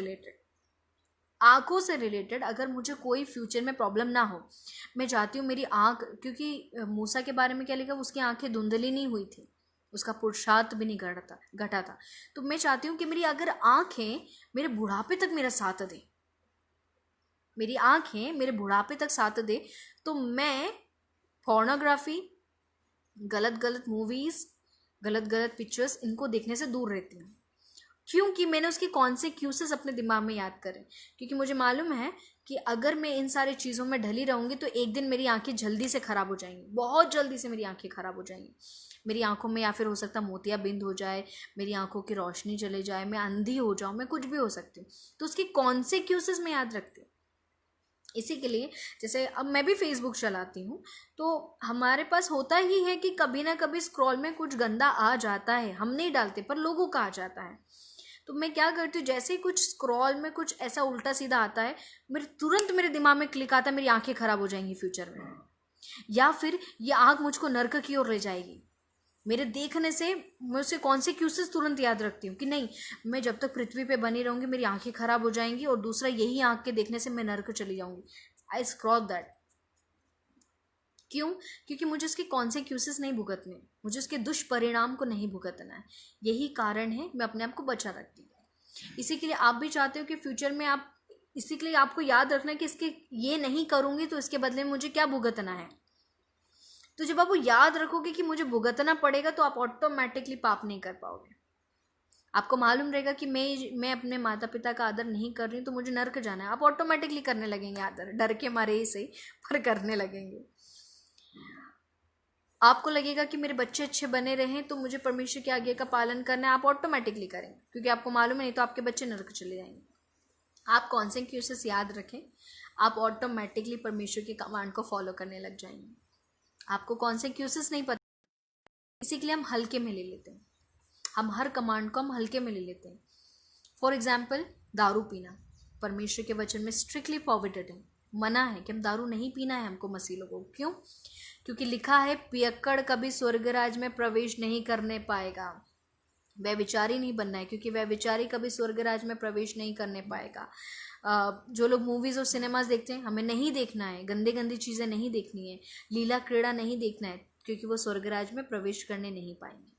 रिलेटेड अगर मुझे कोई फ्यूचर में प्रॉब्लम ना हो। मैं चाहती हूँ मेरी आँख, क्योंकि मूसा के बारे में क्या लिखा, उसकी आँखें धुंधली नहीं हुई थी, उसका पुरुषार्थ भी नहीं घटा था। तो मैं चाहती हूँ कि मेरी अगर आँखें मेरे बुढ़ापे तक मेरा साथ दे, मेरी आँखें मेरे बुढ़ापे तक साथ दे, तो मैं पोर्नोग्राफी, गलत मूवीज़, गलत पिक्चर्स, इनको देखने से दूर रहती हूँ। क्योंकि मैंने उसकी कॉन्सिक्वेंसेस अपने दिमाग में याद करे, क्योंकि मुझे मालूम है कि अगर मैं इन सारी चीज़ों में ढली रहूँगी तो एक दिन मेरी आंखें जल्दी से ख़राब हो जाएंगी, बहुत जल्दी से मेरी आंखें ख़राब हो जाएंगी। मेरी आंखों में या फिर हो सकता मोतियाबिंद हो जाए, मेरी आंखों की रोशनी चले जाए, मैं अंधी हो जाऊँ, मैं कुछ भी हो सकती हूँ। तो उसकी कॉन्सिक्वेंसेस मैं याद रखती हूँ। इसी के लिए जैसे अब मैं भी फेसबुक चलाती हूँ, तो हमारे पास होता ही है कि कभी ना कभी स्क्रॉल में कुछ गंदा आ जाता है, हम नहीं डालते पर लोगों का आ जाता है। तो मैं क्या करती हूँ, जैसे ही कुछ स्क्रॉल में कुछ ऐसा उल्टा सीधा आता है, तुरंत मेरे दिमाग में क्लिक आता है मेरी आंखें खराब हो जाएंगी फ्यूचर में, या फिर ये आँख मुझको नर्क की ओर ले जाएगी। मेरे देखने से मैं उससे कॉन्सिक्वेंसेस तुरंत याद रखती हूँ कि नहीं, मैं जब तक पृथ्वी पे बनी रहूँगी मेरी आंखें खराब हो जाएंगी, और दूसरा यही आँख के देखने से मैं नर्क चली जाऊँगी। आई स्क्रॉल दैट। क्यों? क्योंकि मुझे उसके कॉन्सिक्वेंसेस नहीं भुगतने, मुझे उसके दुष्परिणाम को नहीं भुगतना है। यही कारण है मैं अपने आप को बचा रखती हूँ। इसी के लिए आप भी चाहते हो कि फ्यूचर में आप इसी के लिए आपको याद रखना है कि इसके ये नहीं करूँगी तो इसके बदले में मुझे क्या भुगतना है। तो जब आप वो याद रखोगे कि मुझे भुगतना पड़ेगा तो आप ऑटोमेटिकली पाप नहीं कर पाओगे। आपको मालूम रहेगा कि मैं अपने माता पिता का आदर नहीं कर रही हूँ तो मुझे नर्क जाना है, आप ऑटोमेटिकली करने लगेंगे आदर, डर के मारे ही सही पर करने लगेंगे। आपको लगेगा कि मेरे बच्चे अच्छे बने रहें तो मुझे परमेश्वर की आज्ञा का पालन करना है, आप ऑटोमेटिकली करेंगे क्योंकि आपको मालूम है नहीं तो आपके बच्चे नर्क चले जाएंगे। आप कॉन्सिक्वेंसेस याद रखें, आप ऑटोमेटिकली परमेश्वर के कमांड को फॉलो करने लग जाएंगे। आपको कॉन्सिक्वेंसेस नहीं पता, इसी के लिए हम हल्के में ले लेते हैं, हम हर कमांड को हम हल्के में ले लेते हैं। फॉर एग्जाम्पल दारू पीना परमेश्वर के वचन में स्ट्रिक्टली प्रोहिबिटेड है, मना है कि हम दारू नहीं पीना है हमको मसीह लोगों को। क्यों? क्योंकि लिखा है पियक्कड़ कभी स्वर्गराज में प्रवेश नहीं करने पाएगा। व्यभिचारी नहीं बनना है क्योंकि व्यभिचारी कभी स्वर्गराज में प्रवेश नहीं करने पाएगा। जो लोग मूवीज़ और सिनेमाज देखते हैं, हमें नहीं देखना है, गंदे गंदी चीज़ें नहीं देखनी है, लीला क्रीड़ा नहीं देखना है क्योंकि वो स्वर्गराज में प्रवेश करने नहीं पाएंगे।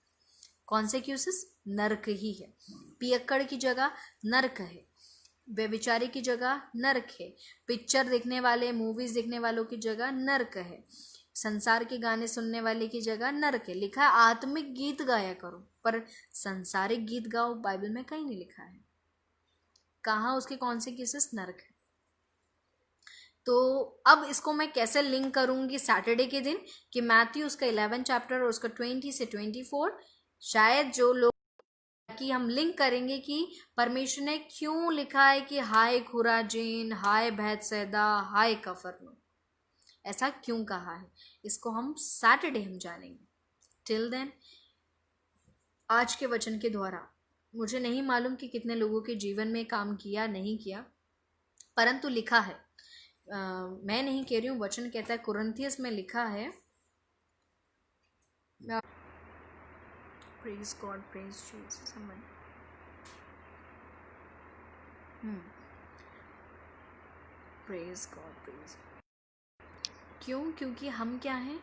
कॉन्सिक्वेंसेस नरक ही है। पियक्कड़ की जगह नरक है, व्यभिचारी की जगह नरक है, पिक्चर देखने वाले मूवीज देखने वालों की जगह नरक है, संसार के गाने सुनने वाले की जगह नरक है। लिखा है आत्मिक गीत गाया करो, पर संसारिक गीत गाओ बाइबल में कहीं नहीं लिखा है। कहाँ उसके कॉन्सिक्वेंसेस नरक है। तो अब इसको मैं कैसे लिंक करूंगी सैटरडे के दिन कि मैथ्यू उसका 11 चैप्टर और उसका 20 से 24, शायद जो लोग कि हम लिंक करेंगे कि परमेश्वर ने क्यों लिखा है कि हाय खुराजीन, हाय बैतसैदा, हाय कफरनहूम, ऐसा क्यों कहा है, इसको हम सैटरडे हम जानेंगे। टिल देन आज के वचन के द्वारा मुझे नहीं मालूम कि कितने लोगों के जीवन में काम किया नहीं किया, परंतु लिखा है, मैं नहीं कह रही हूँ, वचन कहता है, कुरिन्थियस में लिखा है, praise God, praise Jesus, praise God, praise. क्यों? क्योंकि हम क्या हैं,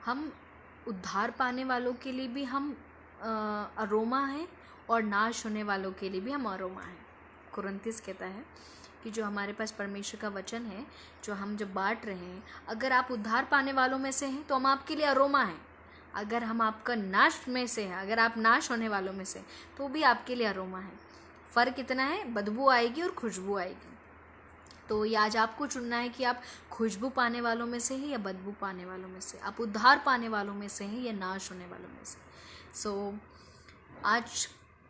हम उद्धार पाने वालों के लिए भी हम अरोमा हैं और नाश होने वालों के लिए भी हम अरोमा हैं। कुरिन्थियस कहता है कि जो हमारे पास परमेश्वर का वचन है, जो हम जब बांट रहे हैं, अगर आप उद्धार पाने वालों में से हैं तो हम आपके लिए अरोमा हैं। अगर हम आपका नाश में से हैं, अगर आप नाश होने वालों में से, तो भी आपके लिए अरोमा है। फ़र्क इतना है, बदबू आएगी और खुशबू आएगी। तो ये आज आपको चुनना है कि आप खुशबू पाने वालों में से हैं या बदबू पाने वालों में से, आप उद्धार पाने वालों में से हैं या नाश होने वालों में से। सो आज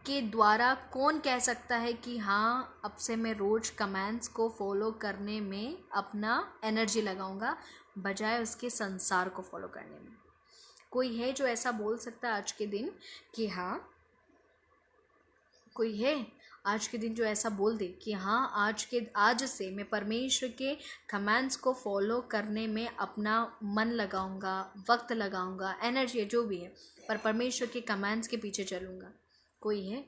के द्वारा कौन कह सकता है कि हाँ अब से मैं रोज़ कमेंट्स को फॉलो करने में अपना एनर्जी लगाऊंगा बजाय उसके संसार को फॉलो करने में? कोई है जो ऐसा बोल सकता है आज के दिन कि हाँ, कोई है आज के दिन जो ऐसा बोल दे कि हाँ आज से मैं परमेश्वर के कमांड्स को फॉलो करने में अपना मन लगाऊंगा, वक्त लगाऊंगा, एनर्जी जो भी है, पर परमेश्वर के कमांड्स के पीछे चलूंगा? कोई है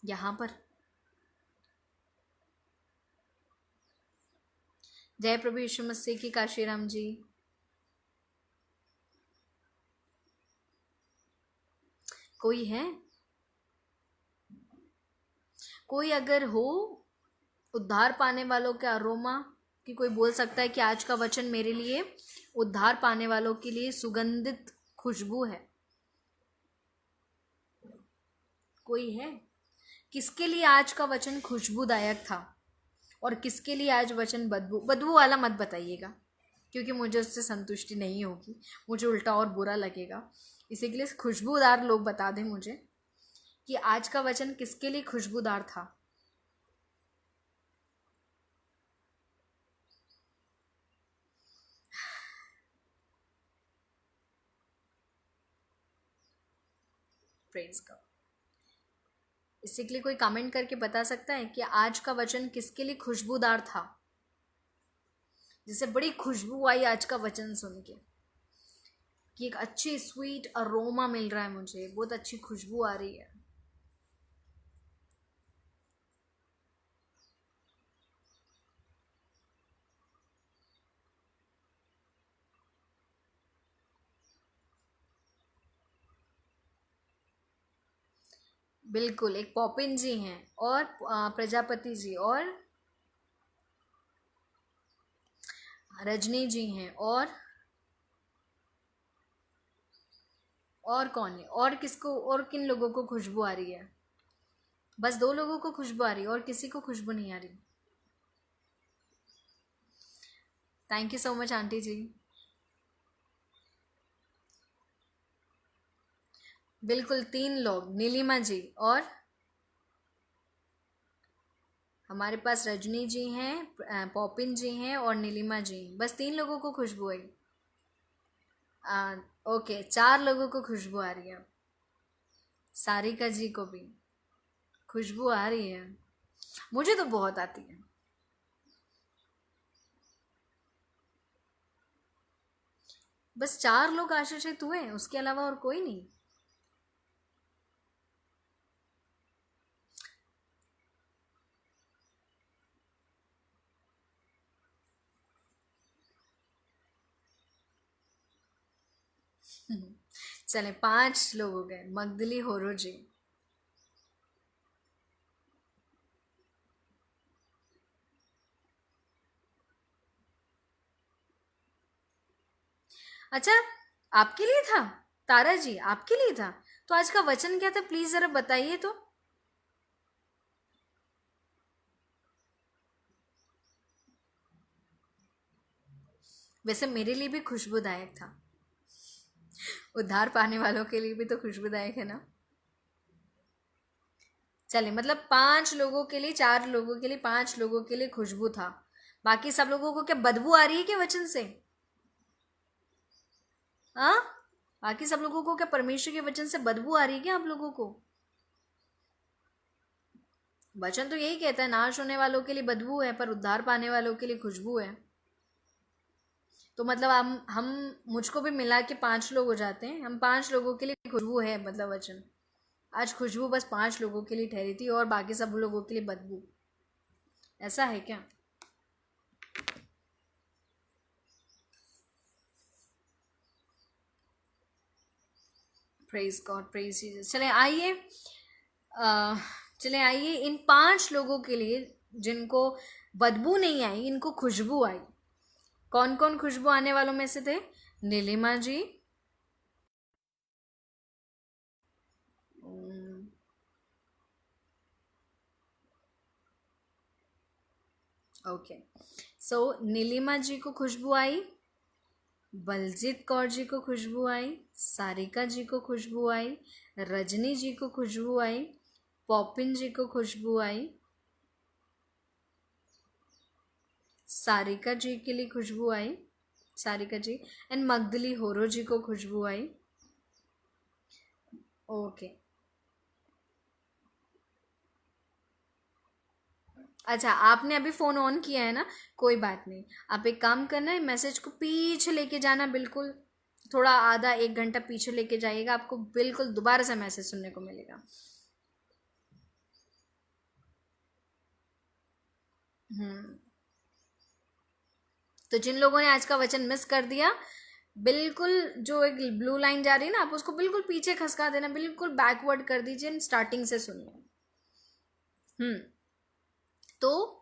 यहाँ पर? जय प्रभु यीशु मसीह की, काशीराम जी। कोई है? कोई अगर हो उद्धार पाने वालों के अरोमा कि कोई बोल सकता है कि आज का वचन मेरे लिए उद्धार पाने वालों के लिए सुगंधित खुशबू है? कोई है? किसके लिए आज का वचन खुशबूदायक था और किसके लिए आज वचन बदबू वाला मत बताइएगा, क्योंकि मुझे उससे संतुष्टि नहीं होगी, मुझे उल्टा और बुरा लगेगा। इसी के लिए खुशबूदार लोग बता दें मुझे कि आज का वचन किसके लिए खुशबूदार था। Praise God. इसी के लिए कोई कमेंट करके बता सकता है कि आज का वचन किसके लिए खुशबूदार था, जिसे बड़ी खुशबू आई आज का वचन सुन के, कि एक अच्छी स्वीट अरोमा मिल रहा है, मुझे बहुत अच्छी खुशबू आ रही है। बिल्कुल, एक पॉपिन जी हैं और प्रजापति जी और रजनी जी हैं, और कौन है, और किसको, और किन लोगों को खुशबू आ रही है? बस 2 लोगों को खुशबू आ रही है और किसी को खुशबू नहीं आ रही। Thank you so much aunty ji. बिल्कुल 3 लोग, नीलिमा जी और हमारे पास रजनी जी हैं, पॉपिन जी हैं और नीलिमा जी हैं। बस 3 लोगों को खुशबू आई। ओके, 4 लोगों को खुशबू आ रही है। सारिका जी को भी खुशबू आ रही है। मुझे तो बहुत आती है। बस 4 लोग आश्चर्यचकित हुए, उसके अलावा और कोई नहीं। चले 5 लोग हो गए। मगदली होरो जी। अच्छा, आपके लिए था? तारा जी आपके लिए था? तो आज का वचन क्या था, प्लीज जरा बताइए तो। वैसे मेरे लिए भी खुशबूदायक था। उद्धार पाने वालों के लिए भी तो खुशबूदायक है ना। चले, मतलब 5 लोगों के लिए, 4 लोगों के लिए, 5 लोगों के लिए खुशबू था। बाकी सब लोगों को क्या बदबू आ रही है क्या वचन से? हाँ, बाकी सब लोगों को क्या परमेश्वर के वचन से बदबू आ रही है क्या आप लोगों को? वचन तो यही कहता है, नाश होने वालों के लिए बदबू है पर उद्धार पाने वालों के लिए खुशबू है। तो मतलब हम मुझको भी मिला के 5 लोग हो जाते हैं। हम 5 लोगों के लिए खुशबू है, मतलब वचन। आज खुशबू बस 5 लोगों के लिए ठहरी थी और बाकी सब लोगों के लिए बदबू। ऐसा है क्या? Praise God, praise Jesus. चले आइए, चले आइए, इन 5 लोगों के लिए जिनको बदबू नहीं आई, इनको खुशबू आई। कौन कौन खुशबू आने वालों में से थे? नीलिमा जी, ओके, सो नीलिमा जी को खुशबू आई, बलजीत कौर जी को खुशबू आई, सारिका जी को खुशबू आई, रजनी जी को खुशबू आई, पॉपिन जी को खुशबू आई, सारिका जी के लिए खुशबू आई, सारिका जी, एंड मगदली होरो जी को खुशबू आई। ओके, अच्छा, आपने अभी फ़ोन ऑन किया है ना, कोई बात नहीं। आप एक काम करना है, मैसेज को पीछे लेके जाना, बिल्कुल थोड़ा आधा 1 घंटा पीछे लेके जाइएगा, आपको बिल्कुल दोबारा से मैसेज सुनने को मिलेगा। तो जिन लोगों ने आज का वचन मिस कर दिया, बिल्कुल जो एक ब्लू लाइन जा रही है ना, आप उसको बिल्कुल पीछे खसका देना, बिल्कुल बैकवर्ड कर दीजिए, स्टार्टिंग से सुनिए। तो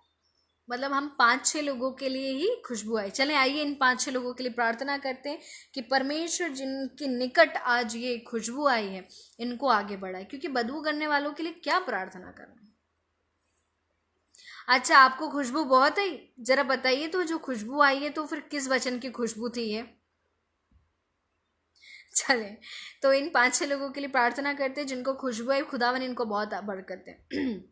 मतलब हम 5-6 लोगों के लिए ही खुशबू आई। चले आइए, इन 5-6 लोगों के लिए प्रार्थना करते हैं कि परमेश्वर जिनके निकट आज ये खुशबू आई है, इनको आगे बढ़ाए। क्योंकि बदबू करने वालों के लिए क्या प्रार्थना करना। अच्छा, आपको खुशबू बहुत आई, जरा बताइए तो, जो खुशबू आई है तो फिर किस वचन की खुशबू थी ये? चले, तो इन 5-6 लोगों के लिए प्रार्थना करते हैं जिनको खुशबू आई, खुदावन इनको बहुत बरकत है।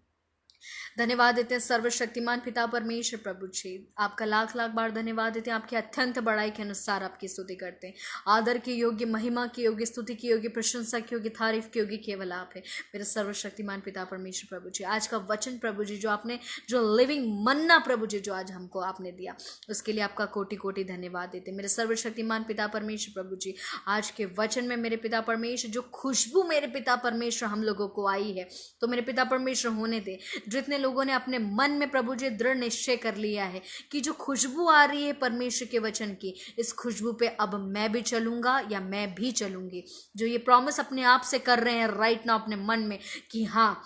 धन्यवाद देते हैं सर्वशक्तिमान पिता परमेश्वर प्रभु जी, आपका लाख लाख बार धन्यवाद देते हैं। आपकी अत्यंत बड़ाई के अनुसार आपकी स्तुति करते हैं। आदर के योग्य, महिमा के योग्य, स्तुति की योग्य, प्रशंसा की योग्य, तारीफ की योग्य केवल आप है मेरे सर्वशक्तिमान पिता परमेश्वर प्रभु जी। आज का वचन प्रभु जी जो आपने, जो लिविंग मन्ना प्रभु जी जो आज हमको आपने दिया, उसके लिए आपका कोटि कोटि धन्यवाद देते हैं मेरे सर्वशक्तिमान पिता परमेश्वर प्रभु जी। आज के वचन में मेरे पिता परमेश्वर जो खुशबू मेरे पिता परमेश्वर हम लोगों को आई है, तो मेरे पिता परमेश्वर होने दे जितने लोगों ने अपने मन में प्रभु जी दृढ़ निश्चय कर लिया है कि जो खुशबू आ रही है परमेश्वर के वचन की, इस खुशबू पे अब मैं भी चलूंगा या मैं भी चलूंगी। जो ये प्रॉमिस अपने आप से कर रहे हैं राइट नाउ अपने मन में कि हाँ,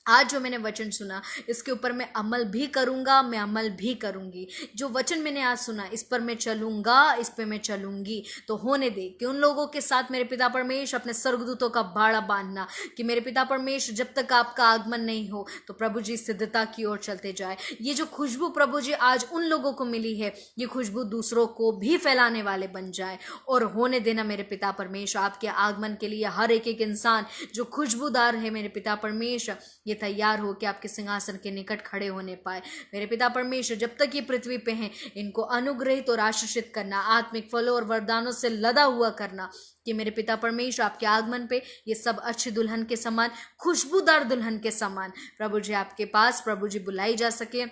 आज जो मैंने वचन सुना इसके ऊपर मैं अमल भी करूंगा, मैं अमल भी करूंगी। जो वचन मैंने आज सुना इस पर मैं चलूंगा, इस पर मैं चलूंगी। तो होने दे कि उन लोगों के साथ मेरे पिता परमेश्वर अपने स्वर्गदूतों का बाड़ा बांधना, कि मेरे पिता परमेश्वर जब तक आपका आगमन नहीं हो तो प्रभु जी सिद्धता की ओर चलते जाए। ये जो खुशबू प्रभु जी आज उन लोगों को मिली है, ये खुशबू दूसरों को भी फैलाने वाले बन जाए। और होने देना मेरे पिता परमेश्वर, आपके आगमन के लिए हर एक इंसान जो खुशबूदार है मेरे पिता परमेश्वर, ये तैयार हो कि आपके सिंहासन के निकट खड़े होने पाए। मेरे पिता परमेश्वर जब तक ये पृथ्वी पे हैं इनको अनुग्रहित और आशीषित करना, आत्मिक फलों और वरदानों से लदा हुआ करना, कि मेरे पिता परमेश्वर आपके आगमन पे ये सब अच्छी दुल्हन के समान, खुशबूदार दुल्हन के समान प्रभु जी आपके पास प्रभु जी बुलाई जा सके,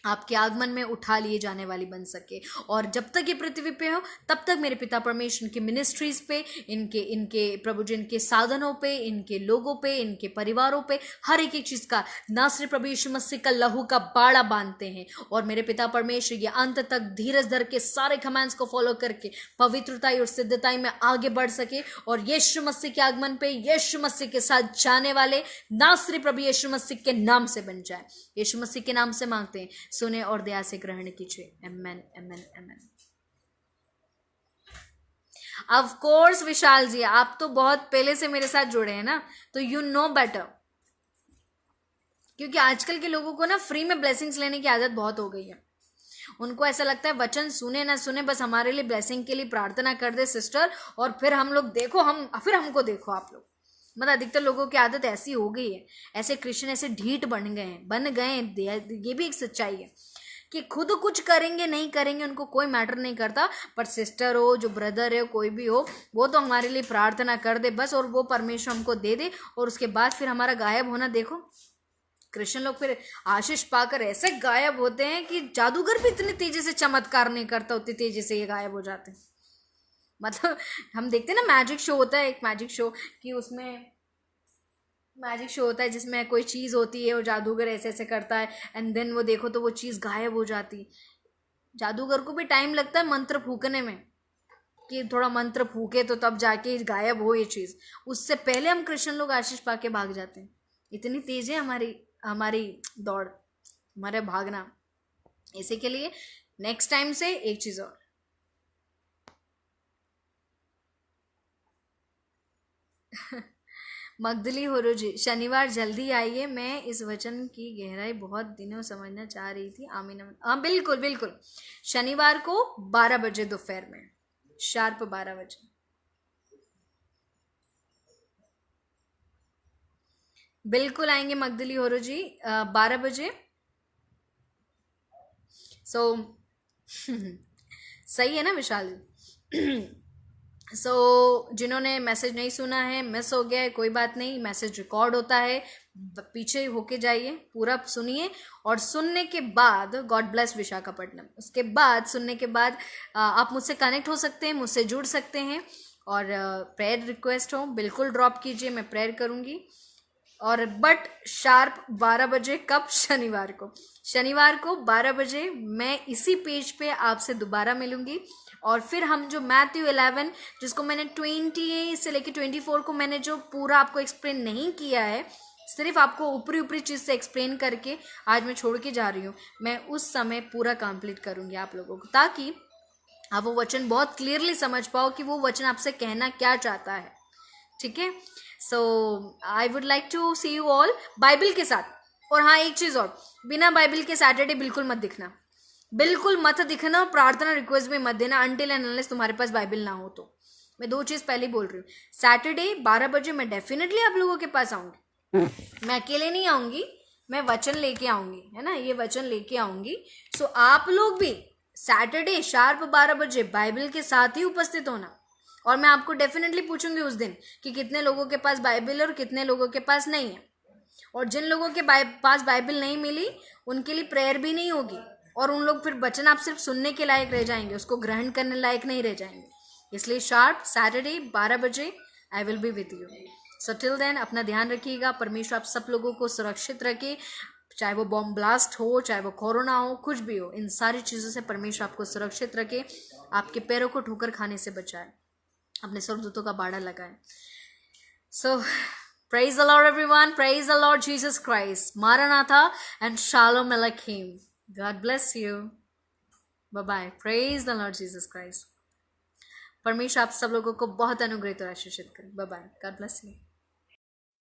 आपके आगमन में उठा लिए जाने वाली बन सके। और जब तक ये पृथ्वी पे हो तब तक मेरे पिता परमेश्वर इनके मिनिस्ट्रीज पे, इनके इनके प्रभु जी इनके साधनों पे, इनके लोगों पे, इनके परिवारों पे, हर एक चीज का नासरी प्रभु यीशु मसीह का लहू का बाड़ा बांधते हैं। और मेरे पिता परमेश्वर ये अंत तक धीरज धर के सारे कमांड्स को फॉलो करके पवित्रताई और सिद्धताई में आगे बढ़ सके, और यीशु मसीह के आगमन पे यीशु मसीह के साथ जाने वाले नासरी प्रभु यीशु मसीह के नाम से बन जाए। यीशु मसीह के नाम से मांगते हैं, सुने और दया से ग्रहण कीजिए। आमेन, आमेन, आमेन। ऑफ कोर्स विशाल जी, आप तो बहुत पहले से मेरे साथ जुड़े हैं ना, तो यू नो बेटर। क्योंकि आजकल के लोगों को ना फ्री में ब्लेसिंग्स लेने की आदत बहुत हो गई है। उनको ऐसा लगता है वचन सुने ना सुने, बस हमारे लिए ब्लेसिंग के लिए प्रार्थना कर दे सिस्टर, और फिर हम लोग देखो, फिर हमको देखो आप लोग। मतलब अधिकतर लोगों की आदत ऐसी हो गई है, ऐसे क्रिश्चियन ऐसे ढीठ बन गए हैं। ये भी एक सच्चाई है कि खुद कुछ करेंगे नहीं करेंगे उनको कोई मैटर नहीं करता, पर सिस्टर हो, जो ब्रदर है, कोई भी हो, वो तो हमारे लिए प्रार्थना कर दे बस, और वो परमेश्वर हमको दे दे, और उसके बाद फिर हमारा गायब होना देखो। क्रिश्चियन लोग फिर आशीष पाकर ऐसे गायब होते हैं कि जादूगर भी इतनी तेजी से चमत्कार नहीं करता, उतनी तेजी से ये गायब हो जाते हैं। मतलब हम देखते हैं ना, मैजिक शो होता है, एक मैजिक शो, कि उसमें मैजिक शो होता है जिसमें कोई चीज़ होती है और जादूगर ऐसे ऐसे करता है, एंड देन वो देखो तो वो चीज़ गायब हो जाती। जादूगर को भी टाइम लगता है मंत्र फूकने में, कि थोड़ा मंत्र फूके तो तब जाके गायब हो ये चीज़। उससे पहले हम क्रिश्चियन लोग आशीष पाके भाग जाते हैं। इतनी तेज है हमारी दौड़, हमारे भागना। इसी के लिए नेक्स्ट टाइम से एक चीज़ और, मगदली होरो जी, शनिवार जल्दी आइए, मैं इस वचन की गहराई बहुत दिनों समझना चाह रही थी। आमीन, आमीन। हाँ बिल्कुल बिल्कुल, शनिवार को 12 बजे दोपहर में, शार्प 12 बजे। बिल्कुल आएंगे मगदली होरो जी, 12 बजे। सो सही है ना विशाल जिन्होंने मैसेज नहीं सुना है, मिस हो गया है, कोई बात नहीं, मैसेज रिकॉर्ड होता है, पीछे होके जाइए, पूरा सुनिए, और सुनने के बाद गॉड ब्लेस विशाखापट्टनम। उसके बाद सुनने के बाद आप मुझसे कनेक्ट हो सकते हैं, मुझसे जुड़ सकते हैं, और प्रेयर रिक्वेस्ट हो बिल्कुल ड्रॉप कीजिए, मैं प्रेयर करूँगी। और बट शार्प 12 बजे, कब? शनिवार को 12 बजे मैं इसी पेज पे आपसे दोबारा मिलूंगी, और फिर हम जो मैथ्यू 11 जिसको मैंने 20 से लेकर 24 को मैंने जो पूरा आपको एक्सप्लेन नहीं किया है, सिर्फ आपको ऊपरी चीज़ से एक्सप्लेन करके आज मैं छोड़ के जा रही हूँ, मैं उस समय पूरा कंप्लीट करूँगी आप लोगों को, ताकि आप वो वचन बहुत क्लियरली समझ पाओ कि वो वचन आपसे कहना क्या चाहता है। ठीक है, so I would like to see you all Bible के साथ। और हाँ, एक चीज़ और, बिना बाइबल के सैटरडे बिल्कुल मत दिखना, बिल्कुल मत दिखना, प्रार्थना रिक्वेस्ट में मत देना अनटिल एंड अनलेस तुम्हारे पास बाइबल ना हो। तो मैं 2 चीज़ पहले बोल रही हूँ, सैटरडे 12 बजे मैं डेफिनेटली आप लोगों के पास आऊँगी, मैं अकेले नहीं आऊँगी, मैं वचन लेके आऊँगी, है ना, ये वचन लेके आऊँगी। सो आप लोग भी सैटरडे शार्प 12 बजे बाइबल के साथ ही उपस्थित होना, और मैं आपको डेफिनेटली पूछूंगी उस दिन कि कितने लोगों के पास बाइबल है और कितने लोगों के पास नहीं है, और जिन लोगों के पास बाइबल नहीं मिली उनके लिए प्रेयर भी नहीं होगी, और उन लोग फिर वचन आप सिर्फ सुनने के लायक रह जाएंगे, उसको ग्रहण करने लायक नहीं रह जाएंगे। इसलिए शार्प सैटरडे 12 बजे I will be with you. So till then अपना ध्यान रखिएगा, परमेश्वर आप सब लोगों को सुरक्षित रखे, चाहे वो बॉम्ब ब्लास्ट हो, चाहे वो कोरोना हो, कुछ भी हो, इन सारी चीज़ों से परमेश्वर आपको सुरक्षित रखे, आपके पैरों को ठोकर खाने से बचाए, अपने स्वर्गदूतों का बाड़ा लगाए। सो Praise the Lord, everyone. Praise the Lord Jesus Christ. Maranatha and Shalom Aleichem. God bless you. Bye-bye. Praise the Lord Jesus Christ. परमेश्वर आप सब लोगों को बहुत अनुग्रहित और आशीषित करे. Bye-bye. God bless you.